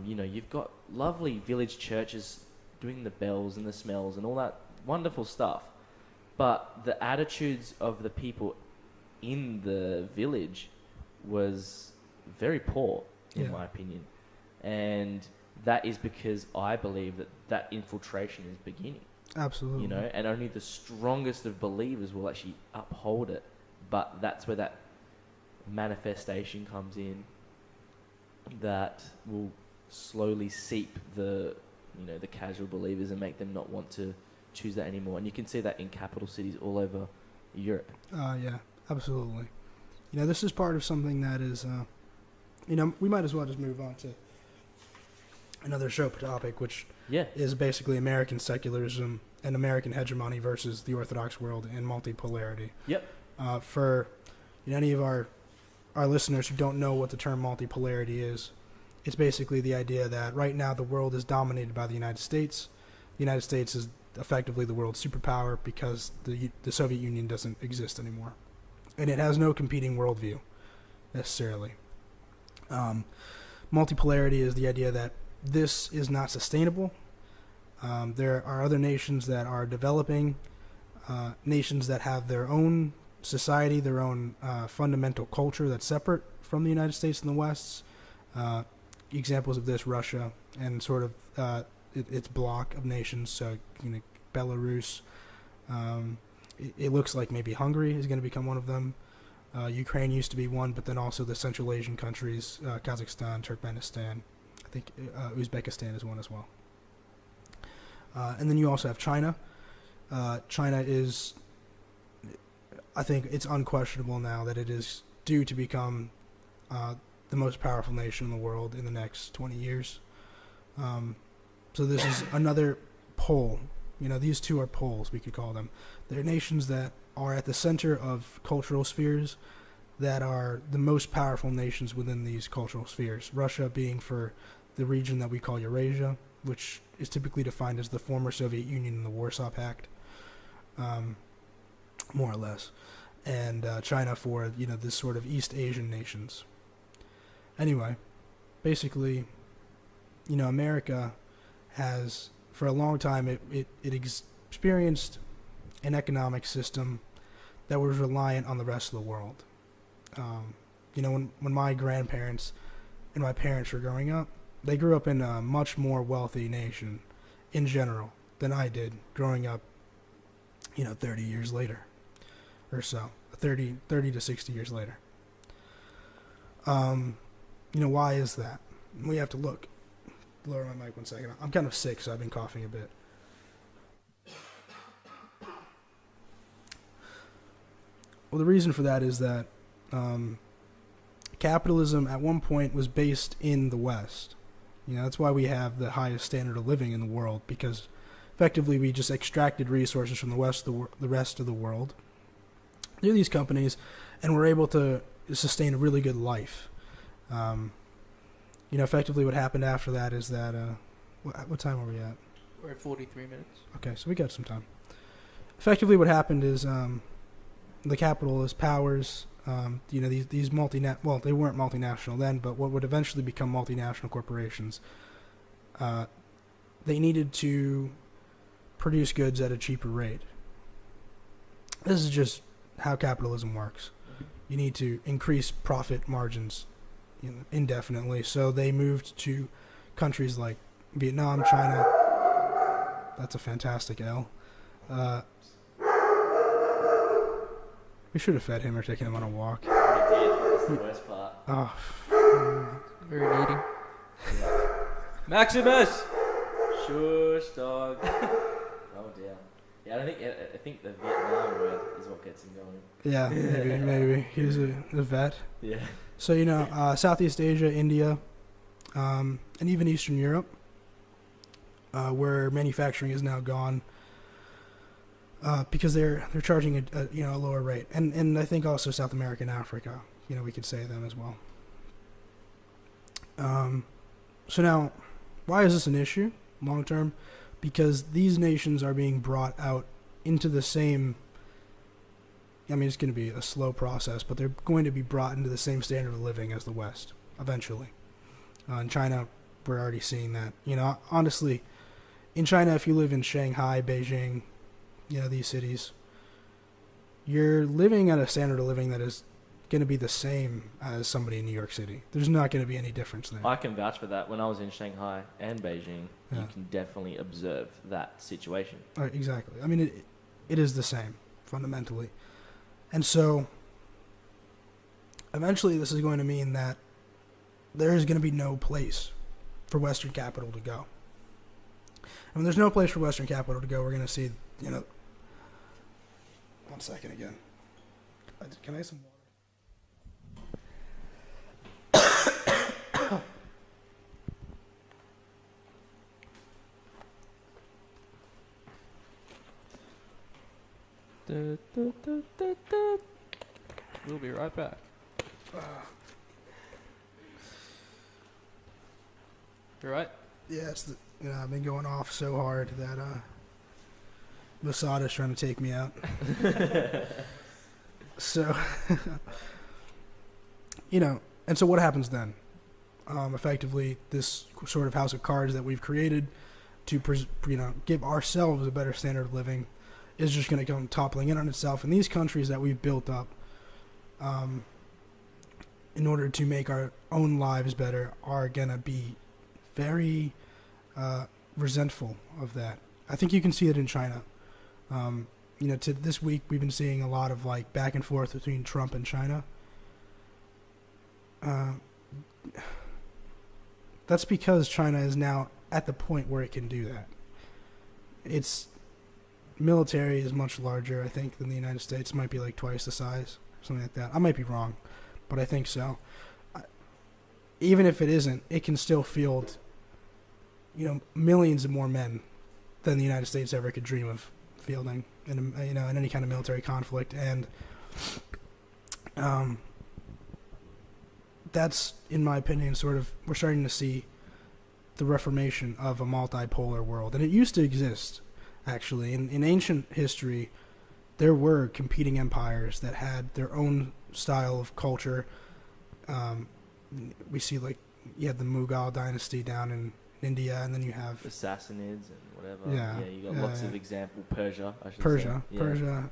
you've got lovely village churches doing the bells and the smells and all that wonderful stuff. But the attitudes of the people in the village was very poor, in Yeah. my opinion. And that is because I believe that infiltration is beginning. Absolutely. You know, and only the strongest of believers will actually uphold it. But that's where that manifestation comes in, that will slowly seep the casual believers and make them not want to choose that anymore. And you can see that in capital cities all over Europe. Yeah, absolutely. This is part of something that is, we might as well just move on to another show topic, which is basically American secularism and American hegemony versus the Orthodox world and multipolarity. Yep. For any of our listeners who don't know what the term multipolarity is, it's basically the idea that right now the world is dominated by the United States. The United States is effectively the world's superpower because the Soviet Union doesn't exist anymore. And it has no competing worldview, necessarily. Multipolarity is the idea that this is not sustainable. There are other nations that are developing, nations that have their own society, their own fundamental culture that's separate from the United States and the West's. Examples of this, Russia and sort of its block of nations, so Belarus. It looks like maybe Hungary is going to become one of them. Ukraine used to be one, but then also the Central Asian countries, Kazakhstan, Turkmenistan. I think Uzbekistan is one as well. And then you also have China. China is, I think it's unquestionable now that it is due to become the most powerful nation in the world in the next 20 years. So this is another pole. These two are poles, we could call them. They're nations that are at the center of cultural spheres that are the most powerful nations within these cultural spheres. Russia being for the region that we call Eurasia, which is typically defined as the former Soviet Union and the Warsaw Pact, more or less. And China for, this sort of East Asian nations. Anyway, basically, America has, for a long time, it experienced an economic system that was reliant on the rest of the world. When my grandparents and my parents were growing up, they grew up in a much more wealthy nation in general than I did growing up, 30 years later or so, 30 to 60 years later. Why is that? We have to look. Lower my mic 1 second. I'm kind of sick, so I've been coughing a bit. Well, the reason for that is that capitalism at one point was based in the West. That's why we have the highest standard of living in the world, because effectively we just extracted resources from the rest of the world through these companies, and we're able to sustain a really good life. Effectively what happened after that is that, what time are we at? We're at 43 minutes. Okay, so we got some time. Effectively what happened is the capitalist powers, these they weren't multinational then, but what would eventually become multinational corporations, they needed to produce goods at a cheaper rate. This is just how capitalism works. You need to increase profit margins indefinitely. So they moved to countries like Vietnam, China. That's a fantastic L. We should have fed him or taken him on a walk. We did. That's the worst part. Oh. Very needy. Yeah. Maximus! Shush, dog. Oh dear. Yeah, I think the Vietnam word is what gets him going. Yeah, maybe. He's a vet. Yeah. So, Southeast Asia, India, and even Eastern Europe, where manufacturing is now gone, because they're charging a lower rate, and I think also South America and Africa, we could say them as well. So now, why is this an issue long term? Because these nations are being brought out into the same. It's going to be a slow process, but they're going to be brought into the same standard of living as the West eventually. In China, we're already seeing that. Honestly, in China, if you live in Shanghai, Beijing, these cities, you're living at a standard of living that is going to be the same as somebody in New York City. There's not going to be any difference there. I can vouch for that. When I was in Shanghai and Beijing, Yeah. you can definitely observe that situation. Exactly. I mean, it is the same, fundamentally. And so, eventually this is going to mean that there is going to be no place for Western capital to go. And when there's no place for Western capital to go, we're going to see, 1 second again. Can I have some water? We'll be right back. You right? Yeah, I've been going off so hard that Masada's trying to take me out. So, and so what happens then? Effectively, this sort of house of cards that we've created to, give ourselves a better standard of living is just going to come toppling in on itself. And these countries that we've built up, in order to make our own lives better, are going to be very resentful of that. I think you can see it in China. To this week, we've been seeing a lot of like back and forth between Trump and China. That's because China is now at the point where it can do that. Its military is much larger, I think, than the United States. It might be like twice the size, something like that. I might be wrong, but I think so. Even if it isn't, it can still field, millions of more men than the United States ever could dream of fielding in any kind of military conflict. And that's, in my opinion, sort of, we're starting to see the reformation of a multipolar world. And it used to exist, actually. In ancient history, there were competing empires that had their own style of culture. We see, like, you have the Mughal dynasty down in India, and then you have The Sassanids and whatever. Yeah, you got lots of example. Persia, I should Persia. say. Yeah. Persia.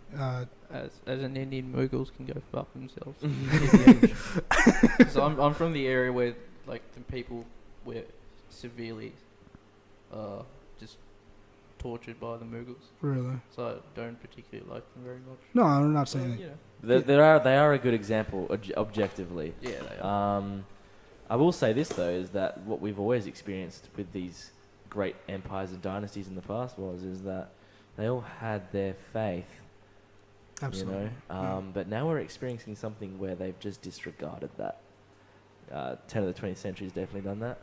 As an Indian, Mughals can go fuck themselves. So I'm from the area where like the people were severely just tortured by the Mughals. Really? So I don't particularly like them very much. No, I'm not saying that. They are a good example objectively. Yeah, they are. I will say this though, is that what we've always experienced with these great empires and dynasties in the past is that they all had their faith. Absolutely. But now we're experiencing something where they've just disregarded that. 10 of the 20th century has definitely done that.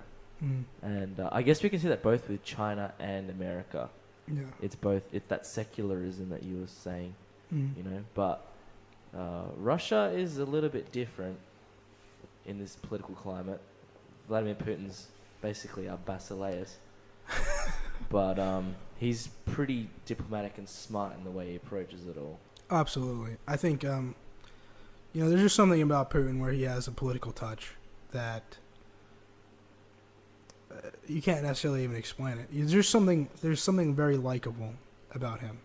And I guess we can see that both with China and America. Yeah. It's that secularism that you were saying, Mm. but Russia is a little bit different in this political climate. Vladimir Putin's basically our Basileus, but he's pretty diplomatic and smart in the way he approaches it all. Absolutely. I think, there's just something about Putin where he has a political touch that you can't necessarily even explain it. There's something very likable about him.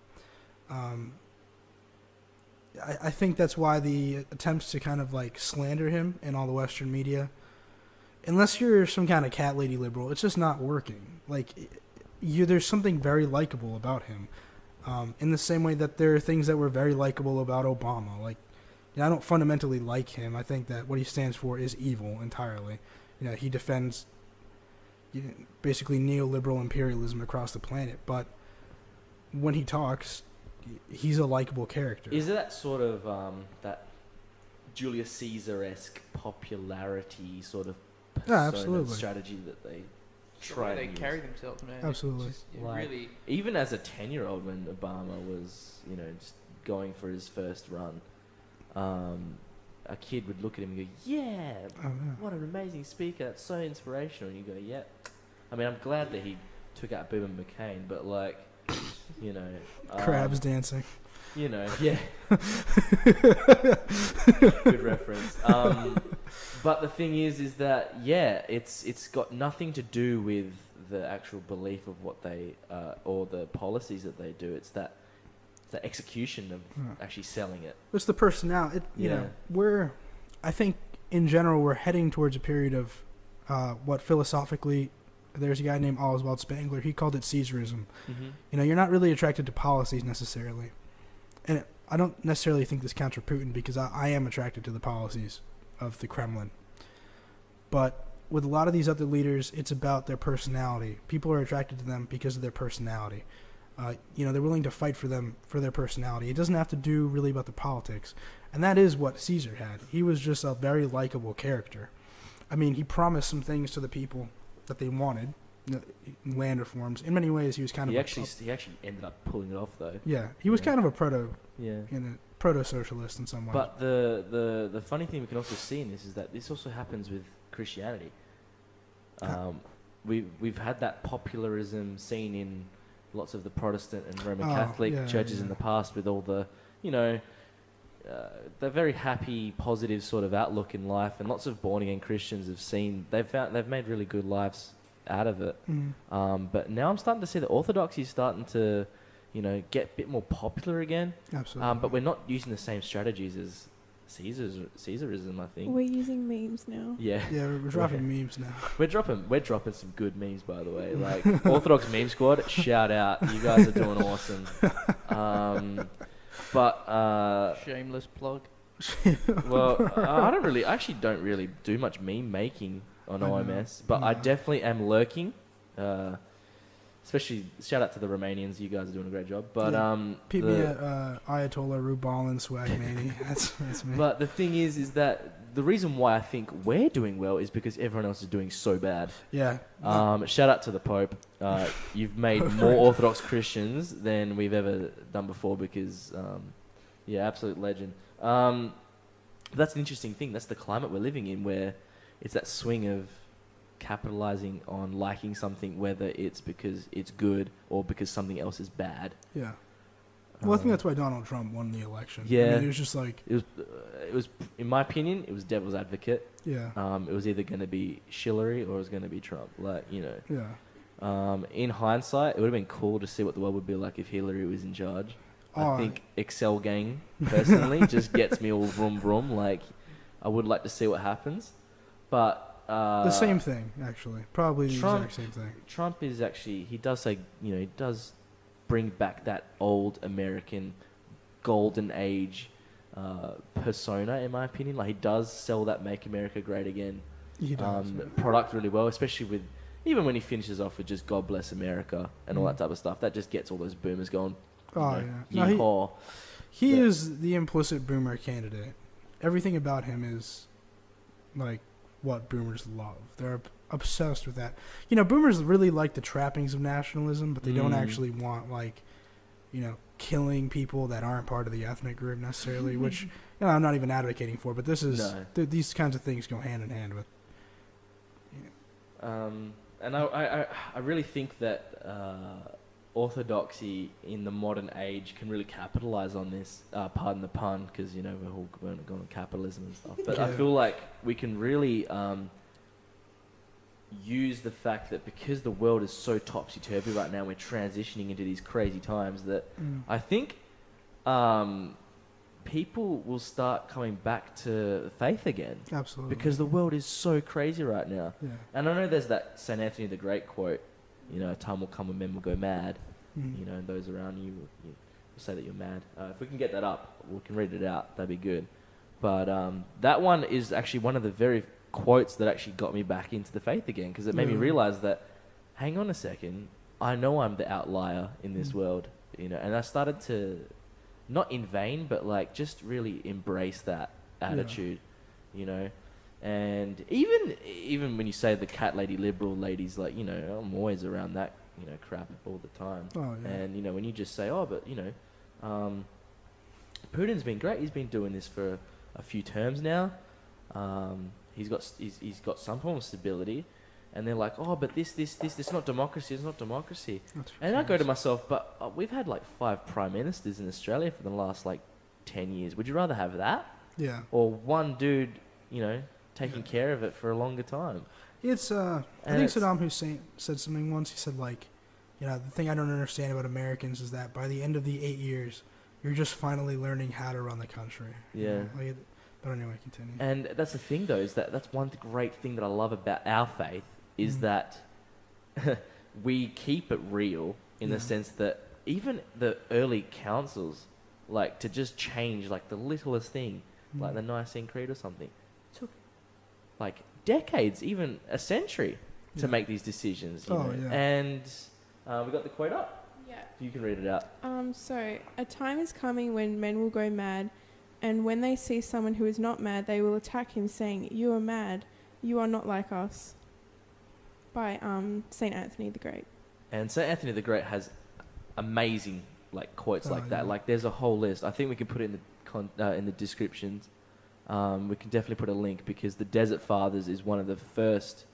I think that's why the attempts to kind of like slander him in all the Western media, unless you're some kind of cat lady liberal, it's just not working. Like, there's something very likable about him. In the same way that there are things that were very likable about Obama. Like, I don't fundamentally like him. I think that what he stands for is evil entirely. He defends basically neoliberal imperialism across the planet. But when he talks, he's a likable character. Is that sort of that Julius Caesar-esque popularity sort of persona absolutely. strategy that they The try way to they use? carry themselves, man. Absolutely. It's just, Like, really. even as a 10-year-old when Obama was, just going for his first run, a kid would look at him and go, yeah, what an amazing speaker, that's so inspirational. And you go, yeah. I mean, I'm glad that he took out Boomer McCain, but like, Crabs dancing. Yeah. Good reference. But the thing is that, it's got nothing to do with the actual belief of what they, or the policies that they do. It's that the execution of actually selling it. It's the personality. I think in general we're heading towards a period of what philosophically, there's a guy named Oswald Spengler, he called it Caesarism. Mm-hmm. You're not really attracted to policies necessarily. And I don't necessarily think this counts for Putin, because I am attracted to the policies of the Kremlin. But with a lot of these other leaders, it's about their personality. People are attracted to them because of their personality. They're willing to fight for them for their personality. It doesn't have to do really about the politics. And that is what Caesar had. He was just a very likable character. I mean, he promised some things to the people that they wanted, land reforms. In many ways, he was kind of... He actually ended up pulling it off, though. Yeah, he was kind of a proto-socialist in some way. But the funny thing we can also see in this is that this also happens with Christianity. We've had that popularism seen in lots of the Protestant and Roman Catholic churches in the past, with all the, the very happy, positive sort of outlook in life, and lots of born-again Christians they've made really good lives out of it. But now I'm starting to see that Orthodoxy is starting to, get a bit more popular again. Absolutely. But we're not using the same strategies as Caesarism, I think. We're using memes now. Yeah. Yeah, we're dropping memes now. We're dropping some good memes, by the way. Like Orthodox Meme Squad, shout out. You guys are doing awesome. Shameless plug. Well, I actually don't really do much meme making on OMS, but I definitely am lurking. Especially shout out to the Romanians. You guys are doing a great job. But Peep me at Ayatollah Rubalin Swag Mani. That's me. But the thing is that the reason why I think we're doing well is because everyone else is doing so bad. Yeah. Shout out to the Pope. You've made more Orthodox Christians than we've ever done before, because, absolute legend. That's an interesting thing. That's the climate we're living in, where it's that swing of capitalizing on liking something, whether it's because it's good or because something else is bad. Yeah. Well, I think that's why Donald Trump won the election. Yeah. I mean, it was just like... It was, in my opinion, it was devil's advocate. Yeah. It was either going to be Hillary or it was going to be Trump. Yeah. In hindsight, it would have been cool to see what the world would be like if Hillary was in charge. I think Excel Gang, personally, just gets me all vroom vroom. Like, I would like to see what happens. But... the same thing, actually. Probably the Trump, exact same thing. Trump is actually... He does say... he does bring back that old American golden age persona, in my opinion. Like, he does sell that Make America Great Again He does, product really well, especially with... Even when he finishes off with just God Bless America and all that type of stuff. That just gets all those boomers going... No, he is the implicit boomer candidate. Everything about him is like what boomers love. They're obsessed with that. Boomers really like the trappings of nationalism, but they don't actually want killing people that aren't part of the ethnic group necessarily, which I'm not even advocating for, but this is these kinds of things go hand in hand with. And I really think that Orthodoxy in the modern age can really capitalize on this, pardon the pun, because we're all going on capitalism and stuff, but I feel like we can really use the fact that because the world is so topsy-turvy right now, we're transitioning into these crazy times, that I think people will start coming back to faith again. Absolutely. Because the world is so crazy right now. Yeah. And I know there's that St. Anthony the Great quote, a time will come when men will go mad, and those around you will say that you're mad. If we can get that up, we can read it out, that'd be good. But that one is actually one of the very quotes that actually got me back into the faith again, because it made me realize that, hang on a second, I know I'm the outlier in this world, and I started to, not in vain, but like just really embrace that attitude, And even when you say the cat lady liberal ladies, like, I'm always around that, crap all the time. Oh, yeah. And, when you just say, Putin's been great. He's been doing this for a few terms now. He's got some form of stability. And they're like, but this, it's not democracy. It's not democracy. And I go to myself, but we've had like 5 prime ministers in Australia for the last 10 years. Would you rather have that? Yeah. Or one dude, taking care of it for a longer time? It's I think Saddam Hussein said something once. He said the thing I don't understand about Americans is that by the end of the 8 years, you're just finally learning how to run the country. Yeah. But anyway, continue. And that's the thing, though, is that's one great thing that I love about our faith is that we keep it real in the sense that even the early councils, like to just change like the littlest thing, like the Nicene Creed or something, took like decades, even a century, to make these decisions. You know? And we got the quote up. Yeah. You can read it out. So, a time is coming when men will go mad, and when they see someone who is not mad, they will attack him, saying, "You are mad. You are not like us." By Saint Anthony the Great. And Saint Anthony the Great has amazing like quotes like that. Like there's a whole list. I think we can put it in the descriptions. We can definitely put a link because the Desert Fathers is one of the first,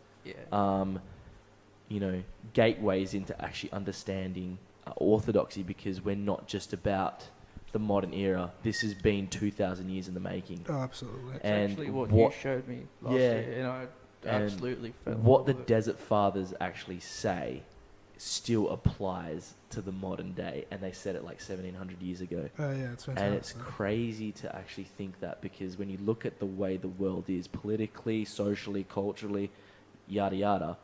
gateways into actually understanding orthodoxy, because we're not just about the modern era. This has been 2,000 years in the making. Oh, absolutely. That's actually what you showed me last year, and I absolutely fell in what love the with Desert Fathers actually say still applies to the modern day, and they said it like 1,700 years ago. Oh, yeah, it's fantastic. And it's crazy to actually think that, because when you look at the way the world is politically, socially, culturally, yada yada,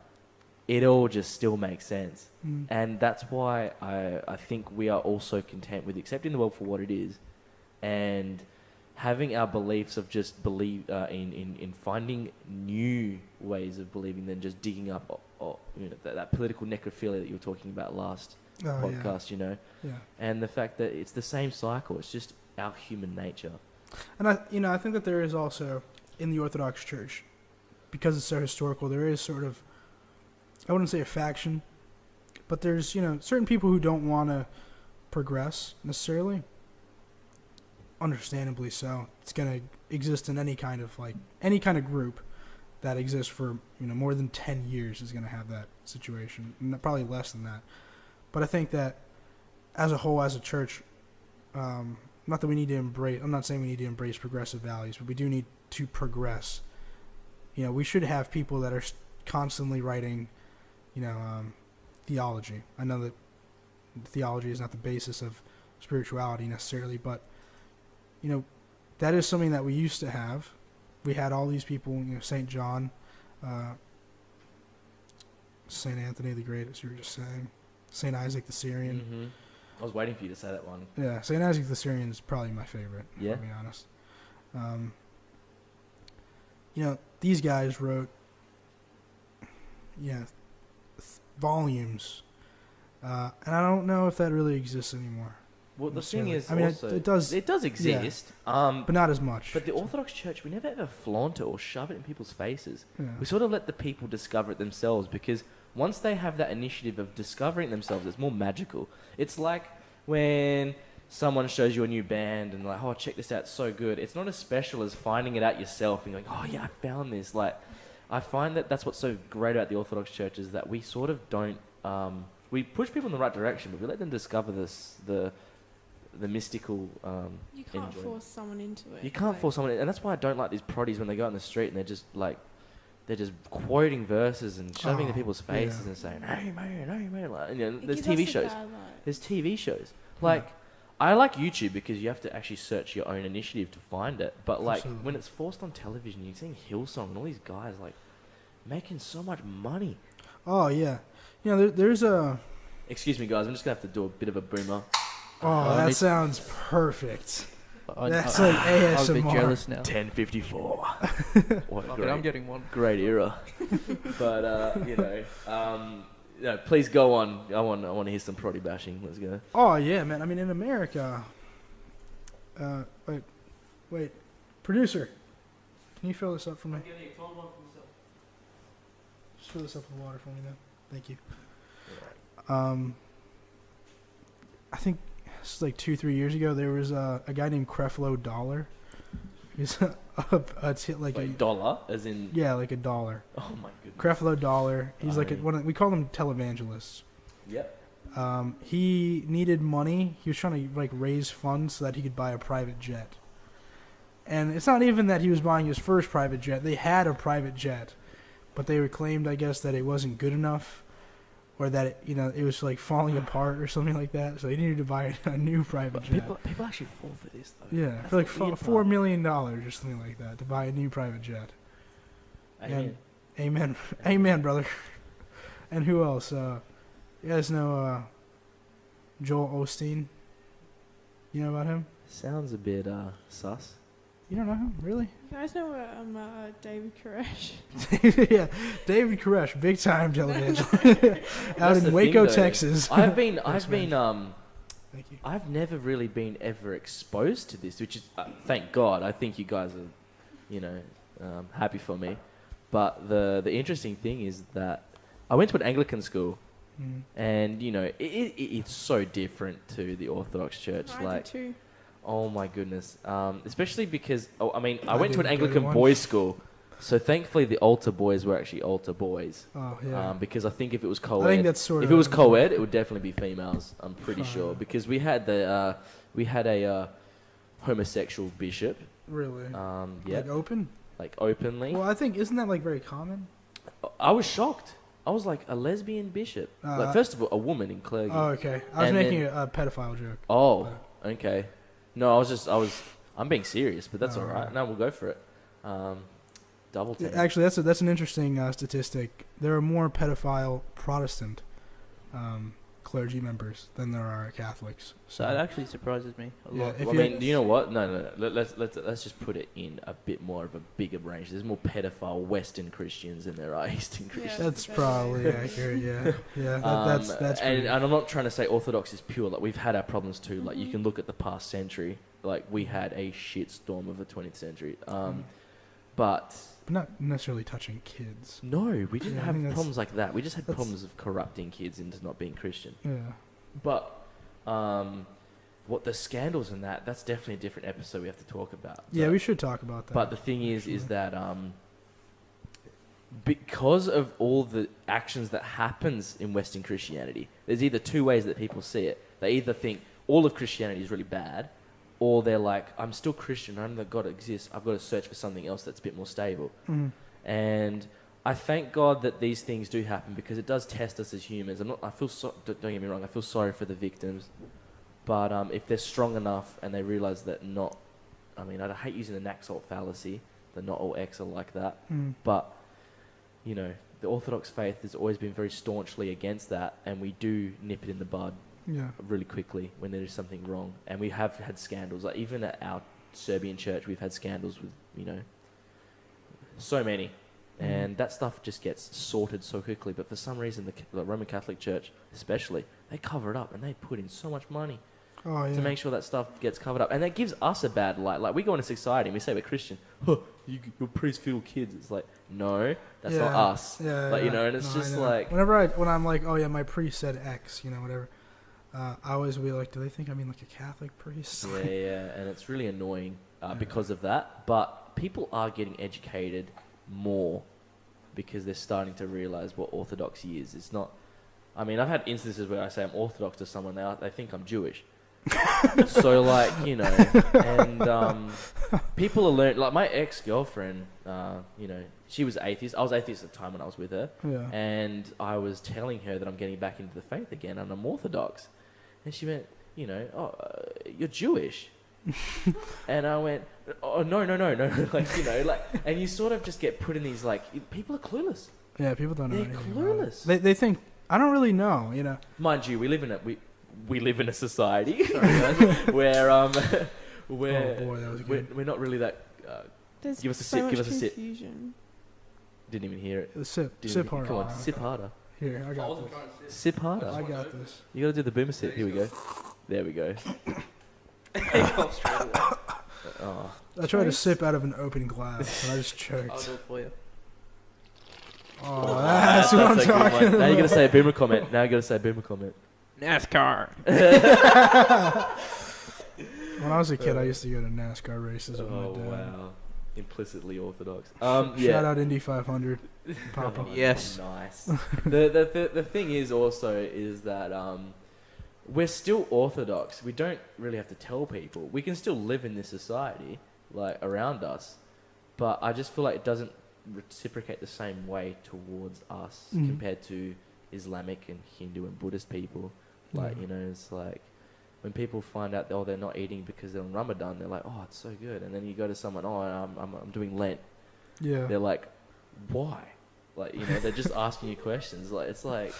it all just still makes sense. And that's why I think we are also content with accepting the world for what it is, and having our beliefs of just believe in finding new ways of believing than just digging up that political necrophilia that you were talking about last podcast, Yeah. And the fact that it's the same cycle. It's just our human nature. And I think that there is also in the Orthodox Church, because it's so historical, there is sort of, I wouldn't say a faction, but there's certain people who don't want to progress necessarily. Understandably so. It's going to exist in any kind of group that exists for more than 10 years is going to have that situation, probably less than that. But I think that as a whole, as a church, not that we need to embrace, I'm not saying we need to embrace progressive values, but we do need to progress. We should have people that are constantly writing theology. I know that theology is not the basis of spirituality necessarily, but that is something that we used to have. We had all these people, St. John, St. Anthony the Great, as you were just saying, St. Isaac the Syrian. Mm-hmm. I was waiting for you to say that one. Yeah, St. Isaac the Syrian is probably my favorite, to be honest. These guys wrote, volumes, and I don't know if that really exists anymore. Well, the thing is, it does exist, but not as much. But the Orthodox Church, we never ever flaunt it or shove it in people's faces. Yeah. We sort of let the people discover it themselves, because once they have that initiative of discovering it themselves, it's more magical. It's like when someone shows you a new band and like, oh, check this out, it's so good. It's not as special as finding it out yourself and going, oh yeah, I found this. Like, I find that that's what's so great about the Orthodox Church, is that we sort of don't, we push people in the right direction, but we let them discover the mystical you can't force someone into it. You can't force someone, and that's why I don't like these proddies when they go out in the street and they're just quoting verses and shoving it in people's faces and saying, hey man, like, there's TV shows. There's TV shows. Like, I like YouTube because you have to actually search your own initiative to find it. But like when it's forced on television, you're seeing Hillsong and all these guys like making so much money. Oh yeah, there's a. Excuse me, guys. I'm just gonna have to do a bit of a boomer. Oh, that sounds perfect. That's like ASMR. I'm a bit jealous now. 1054. I'm getting one. Great era. But please go on. I want to hear some proddy bashing. Let's go. Oh yeah, man. I mean, in America. Wait, producer, can you fill this up for me? Just fill this up with water for me, man. Thank you. I think this is like 2-3 years ago. There was a guy named Creflo Dollar. He's dollar, as in like a dollar. Oh my goodness. Creflo Dollar. He's we call them televangelists. Yep. He needed money. He was trying to raise funds so that he could buy a private jet. And it's not even that he was buying his first private jet. They had a private jet, but they claimed, I guess, that it wasn't good enough. or that it was like falling apart or something like that. So he needed to buy a new private jet. People actually fall for this though. Yeah, That's for like the weird $4 part. million or something like that to buy a new private jet. Amen. Amen, amen, brother. And who else? You guys know Joel Osteen? You know about him? Sounds a bit sus. You don't know him, really? You guys know David Koresh? Yeah, David Koresh, big time television, out That's in the Waco, thing, though. Texas. I've been Thank you. I've never really been ever exposed to this, which is thank God. I think you guys are, happy for me. But the interesting thing is that I went to an Anglican school, Mm. and it's so different to the Orthodox Church. I Like, did too. oh my goodness! Especially because I I went to an didn't go to Anglican one. boys' school, so thankfully the altar boys were actually altar boys. Oh yeah. Because I think if it was I co-ed, think that's sort if of. it was co-ed, it would definitely be females. I'm pretty Fine. sure because we had a homosexual bishop. Really. Yeah, Like open. like openly. Well, I think isn't that like very common? I was shocked. I was like a lesbian bishop. Like first of all, a woman in clergy. Oh, okay. I was And making then- a pedophile joke. Oh, okay. No, I'm being serious, but that's Oh, all right. right. No, we'll go for it. Double Yeah, take. actually, that's an interesting statistic. There are more pedophile Protestant clergy members than there are Catholics. So That actually surprises me a Yeah, lot. if I you- mean, you know what? No. Let's just put it in a bit more of a bigger range. There's more pedophile Western Christians than there are Eastern Christians. that's That's probably accurate. Yeah, yeah. That's and, pretty. and I'm not trying to say Orthodox is pure. Like we've had our problems too. Like you Mhm. can look at the past century. Like we had a shitstorm of the 20th century. But But not necessarily touching kids. no, we didn't Yeah, I have think that's- problems like that. We just had that's- problems of corrupting kids into not being Christian. Yeah. But what the scandals and that's definitely a different episode we have to talk about. Yeah, But- we should talk about that. But the thing is Sure. that because of all the actions that happens in Western Christianity, there's either two ways that people see it. They either think all of Christianity is really bad, or they're like, I'm still Christian, I know that God exists, I've got to search for something else that's a bit more stable. Mhm. And I thank God that these things do happen because it does test us as humans. Don't get me wrong, I feel sorry for the victims. But if they're strong enough and they realize that I hate using the Naxalt fallacy, that not all X are like that. Mm. But, the Orthodox faith has always been very staunchly against that, and we do nip it in the bud Yeah. really quickly when there is something wrong. And we have had scandals. Like, even at our Serbian church, we've had scandals with, so many. And that stuff just gets sorted so quickly. But for some reason, the Roman Catholic Church, especially, they cover it up, and they put in so much money Oh yeah. to make sure that stuff gets covered up. And that gives us a bad light. Like, we go into society and we say we're Christian. Huh, you're priests fiddle kids. It's like, no, that's not Yeah. us. Yeah. Like, yeah. and it's No, I just know. like... when I'm like, oh yeah, my priest said X, whatever. I always be like, do they think I mean like a Catholic priest? Yeah, and it's really annoying Yeah. because of that. But people are getting educated more because they're starting to realize what orthodoxy is. It's not... I've had instances where I say I'm Orthodox to someone, they think I'm Jewish. So, and people are learning... Like, my ex-girlfriend, she was atheist. I was atheist at the time when I was with her. Yeah. And I was telling her that I'm getting back into the faith again and I'm Orthodox. And she went, you're Jewish. And I went, oh, no. And you sort of just get put in these, people are clueless. Yeah, people don't know They're anything about it. clueless. They think, I don't really know, Mind you, we live in a society Sorry, guys. where, Oh boy, that was good. we're not really that, There's Give us a so sip, much give us a sip. confusion. didn't even hear it. Sip Didn't even- harder. Come on, sip harder. Here, I I got wasn't this. trying to say Sip harder. I got this. You gotta do the boomer sip. Here we go. There we go. Take off straight away. Oh. I tried to Nice. sip out of an open glass, and I just I'll choked. do it for you. Oh, that's what I'm a good talking one. about. Now you gotta say a boomer comment. Now you gotta say a boomer comment. NASCAR. When I was a kid, I used to go to NASCAR races with Oh my dad. wow. Implicitly orthodox. Shout Yeah. out Indy 500. Papa. Oh, Yes. Nice. The thing is that we're still orthodox. We don't really have to tell people. We can still live in this society around us, but I just feel like it doesn't reciprocate the same way towards us Mhm. compared to Islamic and Hindu and Buddhist people. Like, Yeah. you know, it's like when people find out, oh, they're not eating because they're on Ramadan, they're like, oh, it's so good. And then you go to someone, oh, I'm doing Lent. Yeah. They're like, why? Like, you know, they're just asking you questions. Like, it's like,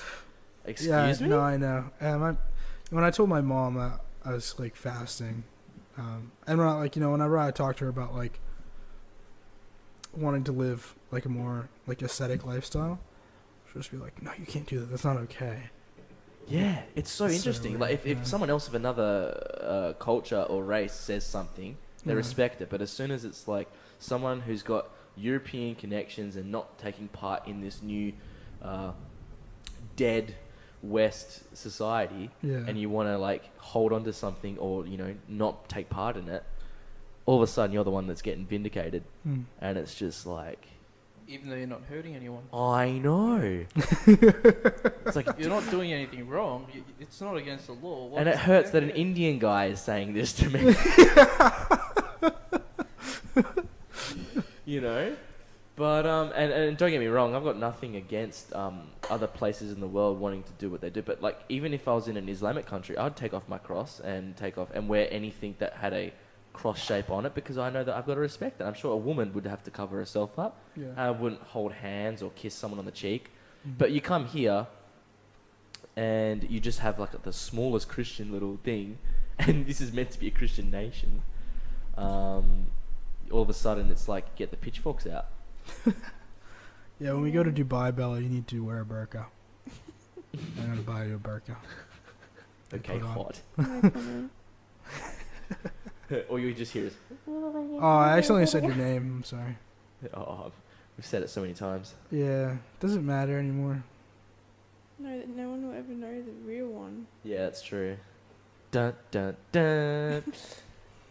excuse me? No, I know. When I told my mom that I was like fasting, and when I, like, you know, whenever I talked to her about like wanting to live like a more like ascetic lifestyle, she'll just be like, "No, you can't do that. That's not okay." Yeah, it's so It's so interesting. weird, Like, if yeah. someone else of another culture or race says something, they Yeah. respect it. But as soon as it's like someone who's got European connections and not taking part in this new dead West society, Yeah. and you want to like hold on to something or, you know, not take part in it, all of a sudden you're the one that's getting vindicated. Mm. And it's just like, Even though you're not hurting anyone. I know. It's like, You're not doing anything wrong. It's not against the law. and it hurts that an Indian guy is saying this to me. You know? But, and don't get me wrong, I've got nothing against other places in the world wanting to do what they do. But, like, even if I was in an Islamic country, I'd take off my cross and wear anything that had a cross shape on it, because I know that I've got to respect it. I'm sure a woman would have to cover herself up. Yeah. I wouldn't hold hands or kiss someone on the cheek. Mhm. But you come here and you just have like the smallest Christian little thing, and this is meant to be a Christian nation. All of a sudden it's like, get the pitchforks out. Yeah, when we go to Dubai, Bella, you need to wear a burqa. I'm gonna buy you a burqa. Okay, put on. hot. No comment. Or you just hear us. Oh, I accidentally said your name. I'm sorry. Oh, we've said it so many times. Yeah, doesn't matter anymore. No, no one will ever know the real one. Yeah, that's true. Dun dun dun.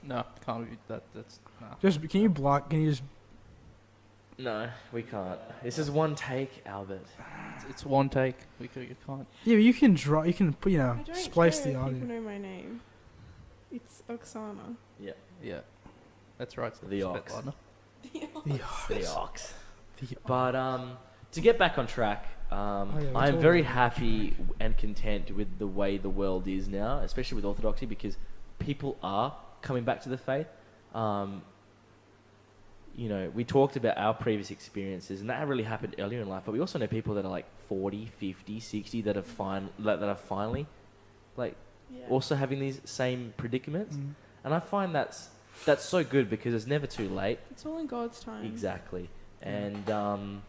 No, can't be that. That's nah. Just can you block? Can you just? No, we can't. This is one take, Albert. It's one take. You can't. Yeah, but you can draw. You can put. You know, I don't splice care the if audio. people know my name. It's Oksana. Yeah. Yeah, that's right. The Spit ox. liner. The ox. The- But to get back on track, yeah, we I'm told very them. happy and content with the way the world is now, especially with Orthodoxy, because people are coming back to the faith. You know, we talked about our previous experiences, and that really happened earlier in life, but we also know people that are like 40, 50, 60 that are finally like Yeah. also having these same predicaments. Mm. And I find that's so good, because it's never too late. It's all in God's time. Exactly. And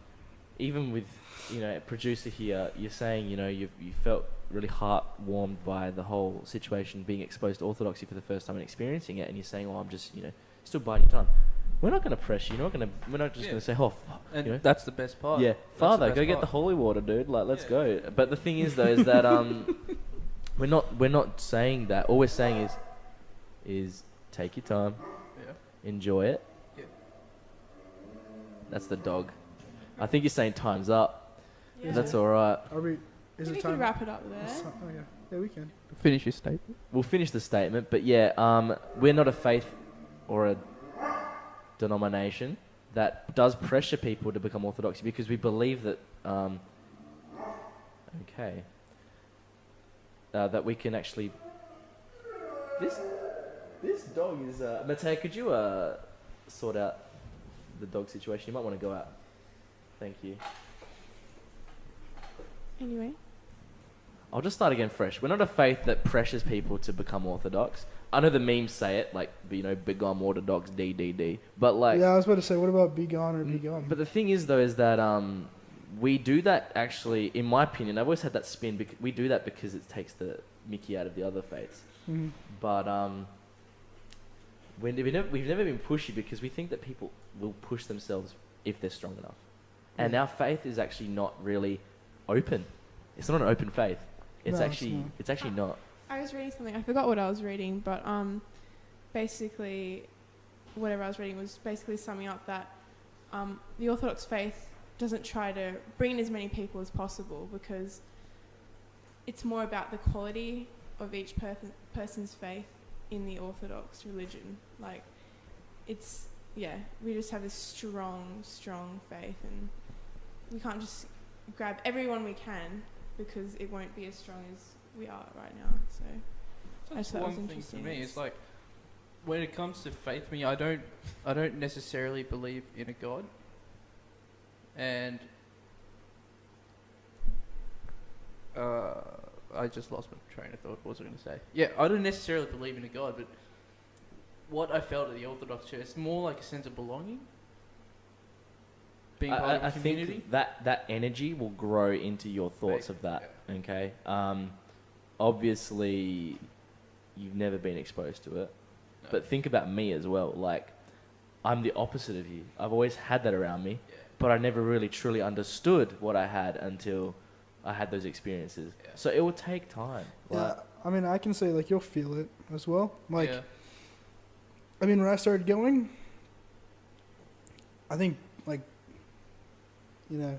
even with, you know, producer here, you're saying, you know, you felt really heart-warmed by the whole situation, being exposed to Orthodoxy for the first time and experiencing it, and you're saying, oh, I'm just, you know, still biding your time. We're not going to press you. We're not just Yeah. going to say, oh, fuck, And you know? that's the best part. Yeah, That's the Father, best go get part. the holy water, dude. Like, let's Yeah. go. But the thing is, though, is that we're not saying that. All we're saying is take your time, Yeah. enjoy it. Yeah. That's the dog. I think you're saying time's up. Yeah. That's all right. Are we? Is We it can time? wrap it up Is there. time- oh yeah. Yeah, we can. Finish your statement. We'll finish the statement, but yeah, we're not a faith or a denomination that does pressure people to become Orthodox, because we believe that that we can actually. This dog is. Mateo, could you sort out the dog situation? You might want to go out. Thank you. Anyway. I'll just start again fresh. We're not a faith that pressures people to become Orthodox. I know the memes say it, like, you know, begone Orthodox, D. But, like... Yeah, I was about to say, what about be gone or be gone? But the thing is, though, is that we do that actually, in my opinion, I've always had that spin, we do that because it takes the mickey out of the other faiths. Mhm. But we've never been pushy, because we think that people will push themselves if they're strong enough. And Yeah. our faith is actually not really open. It's not an open faith. It's No, it's actually not. it's actually not. I was reading something. I forgot what I was reading, but basically, whatever I was reading was basically summing up that the Orthodox faith doesn't try to bring in as many people as possible, because it's more about the quality of each person's faith in the Orthodox religion. Like, it's, yeah, we just have this strong faith, and we can't just grab everyone we can because it won't be as strong as we are right now. So That's thought it was one thing for interesting. me. It's like when it comes to faith, I don't necessarily believe in a God, and I just lost my train of thought. What was I going to say? Yeah, I don't necessarily believe in a God, but what I felt at the Orthodox Church, it's more like a sense of belonging. Being part of a community. think that energy will grow into your thoughts of that. Yeah. Okay. Obviously, you've never been exposed to it, No. but think about me as well. Like, I'm the opposite of you. I've always had that around me, Yeah. but I never really truly understood what I had until I had those experiences. Yeah. So it will take time. Yeah, I mean, I can say, like, you'll feel it as well. Like, Yeah. I mean, when I started going, I think, like,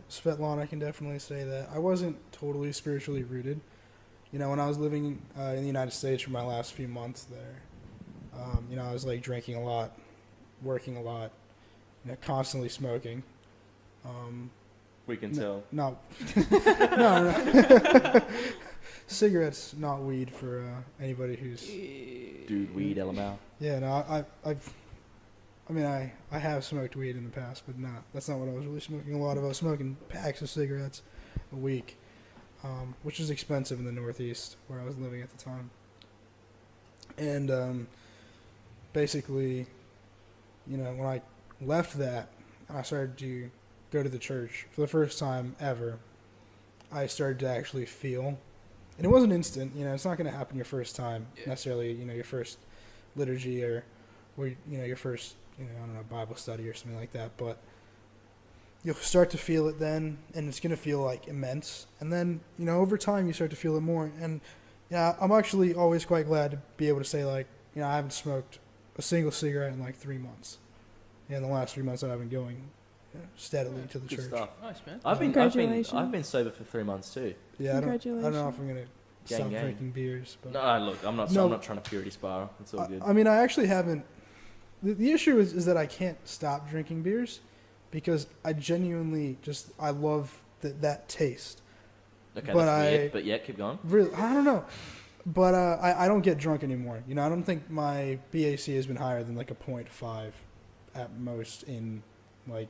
Svetlana can definitely say that. I wasn't totally spiritually rooted. When I was living in the United States for my last few months there, I was, like, drinking a lot, working a lot, constantly smoking. We can No. tell. No. No. Cigarettes, not weed for anybody who's... Dude, weed, LML. Yeah, no, I have smoked weed in the past, but that's not what I was really smoking a lot of. I was smoking packs of cigarettes a week, which is expensive in the Northeast where I was living at the time. And basically, when I left that and I started to go to the church for the first time ever, I started to actually feel, and it wasn't instant. It's not going to happen your first time necessarily. Your first liturgy or your first Bible study or something like that, but you'll start to feel it then, and it's going to feel like immense, and then over time you start to feel it more. And I'm actually always quite glad to be able to say, like, I haven't smoked a single cigarette in like 3 months. In the last 3 months that I've been going steadily to the Good church. stuff. Nice, man. I've been sober for 3 months too. Yeah, I don't know if I'm gonna stop Gang. drinking beers, but No, look, I'm not trying to purity spiral. It's all good. I mean, I actually haven't. The issue is that I can't stop drinking beers because I genuinely I love that taste. Okay, but that's weird, but yeah, keep going. Really, I don't know. But I don't get drunk anymore. I don't think my BAC has been higher than like a 0.5 at most in Well,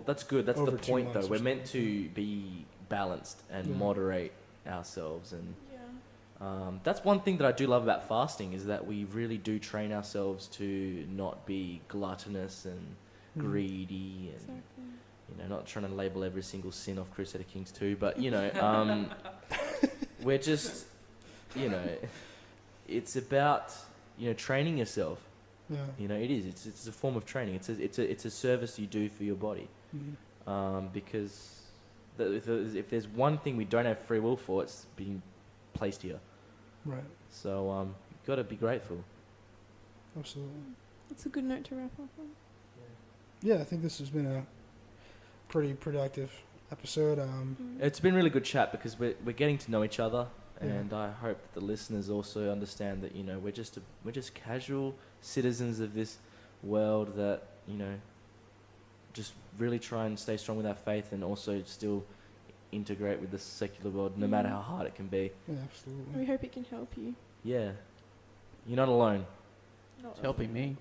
that's good. That's the over 2 point, though. months or We're meant something. to be balanced and Yeah. moderate ourselves, and Yeah. that's one thing that I do love about fasting is that we really do train ourselves to not be gluttonous and greedy, and Exactly. not trying to label every single sin off Crusader Kings 2, but we're just, it's about training yourself. Yeah. It is. It's a form of training. It's a service you do for your body. Mhm. Because if there's one thing we don't have free will for, it's being placed here. Right. So you've got to be grateful. Absolutely. That's a good note to wrap up on. Yeah, I think this has been a pretty productive episode. It's been really good chat because we're getting to know each other, Yeah. and I hope that the listeners also understand that we're just casual citizens of this world that just really try and stay strong with our faith and also still integrate with the secular world, no matter how hard it can be. Yeah, absolutely. We hope it can help you. Yeah, you're not alone. Not It's helping me.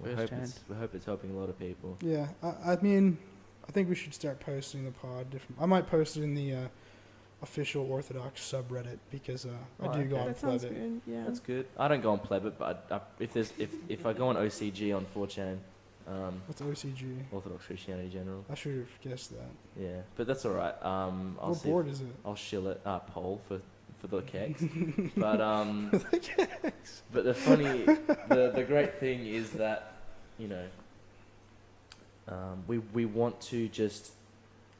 We Firsthand. hope it's helping a lot of people. Yeah, I mean, I think we should start posting the pod. I might post it in the official Orthodox subreddit because I do okay. go on That sounds Plebit. good. Yeah. That's good. I don't go on Plebit, but if I go on OCG on 4chan, What's OCG? Orthodox Christianity General. I should have guessed that. Yeah, but that's all right. I'll What see. board is it? I'll shill it. Poll for the kegs. But but the great thing is that we want to just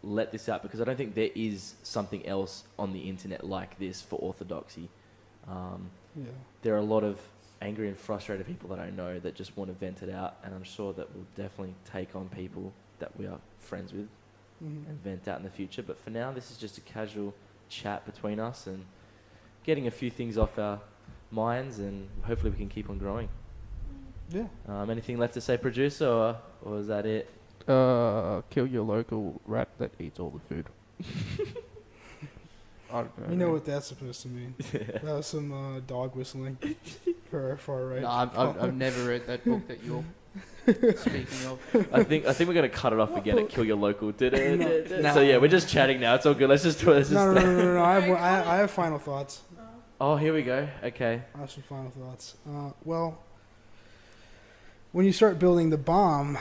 let this out because I don't think there is something else on the internet like this for orthodoxy. Yeah. There are a lot of angry and frustrated people that I know that just want to vent it out, and I'm sure that we'll definitely take on people that we are friends with Mhm. and vent out in the future. But for now, this is just a casual chat between us and getting a few things off our minds, and hopefully we can keep on growing. Yeah. Anything left to say, producer, or is that it? Kill your local rat that eats all the food. I don't know. You know what that's supposed to mean. That was some dog whistling for our far right. No, I've never read that book that you're speaking of. I think we're gonna cut it off again at Kill Your Local. No. So yeah, we're just chatting now. It's all good. Let's just do it. No. I have final thoughts. Oh, here we go. Okay. I have some final thoughts. Well, when you start building the bomb,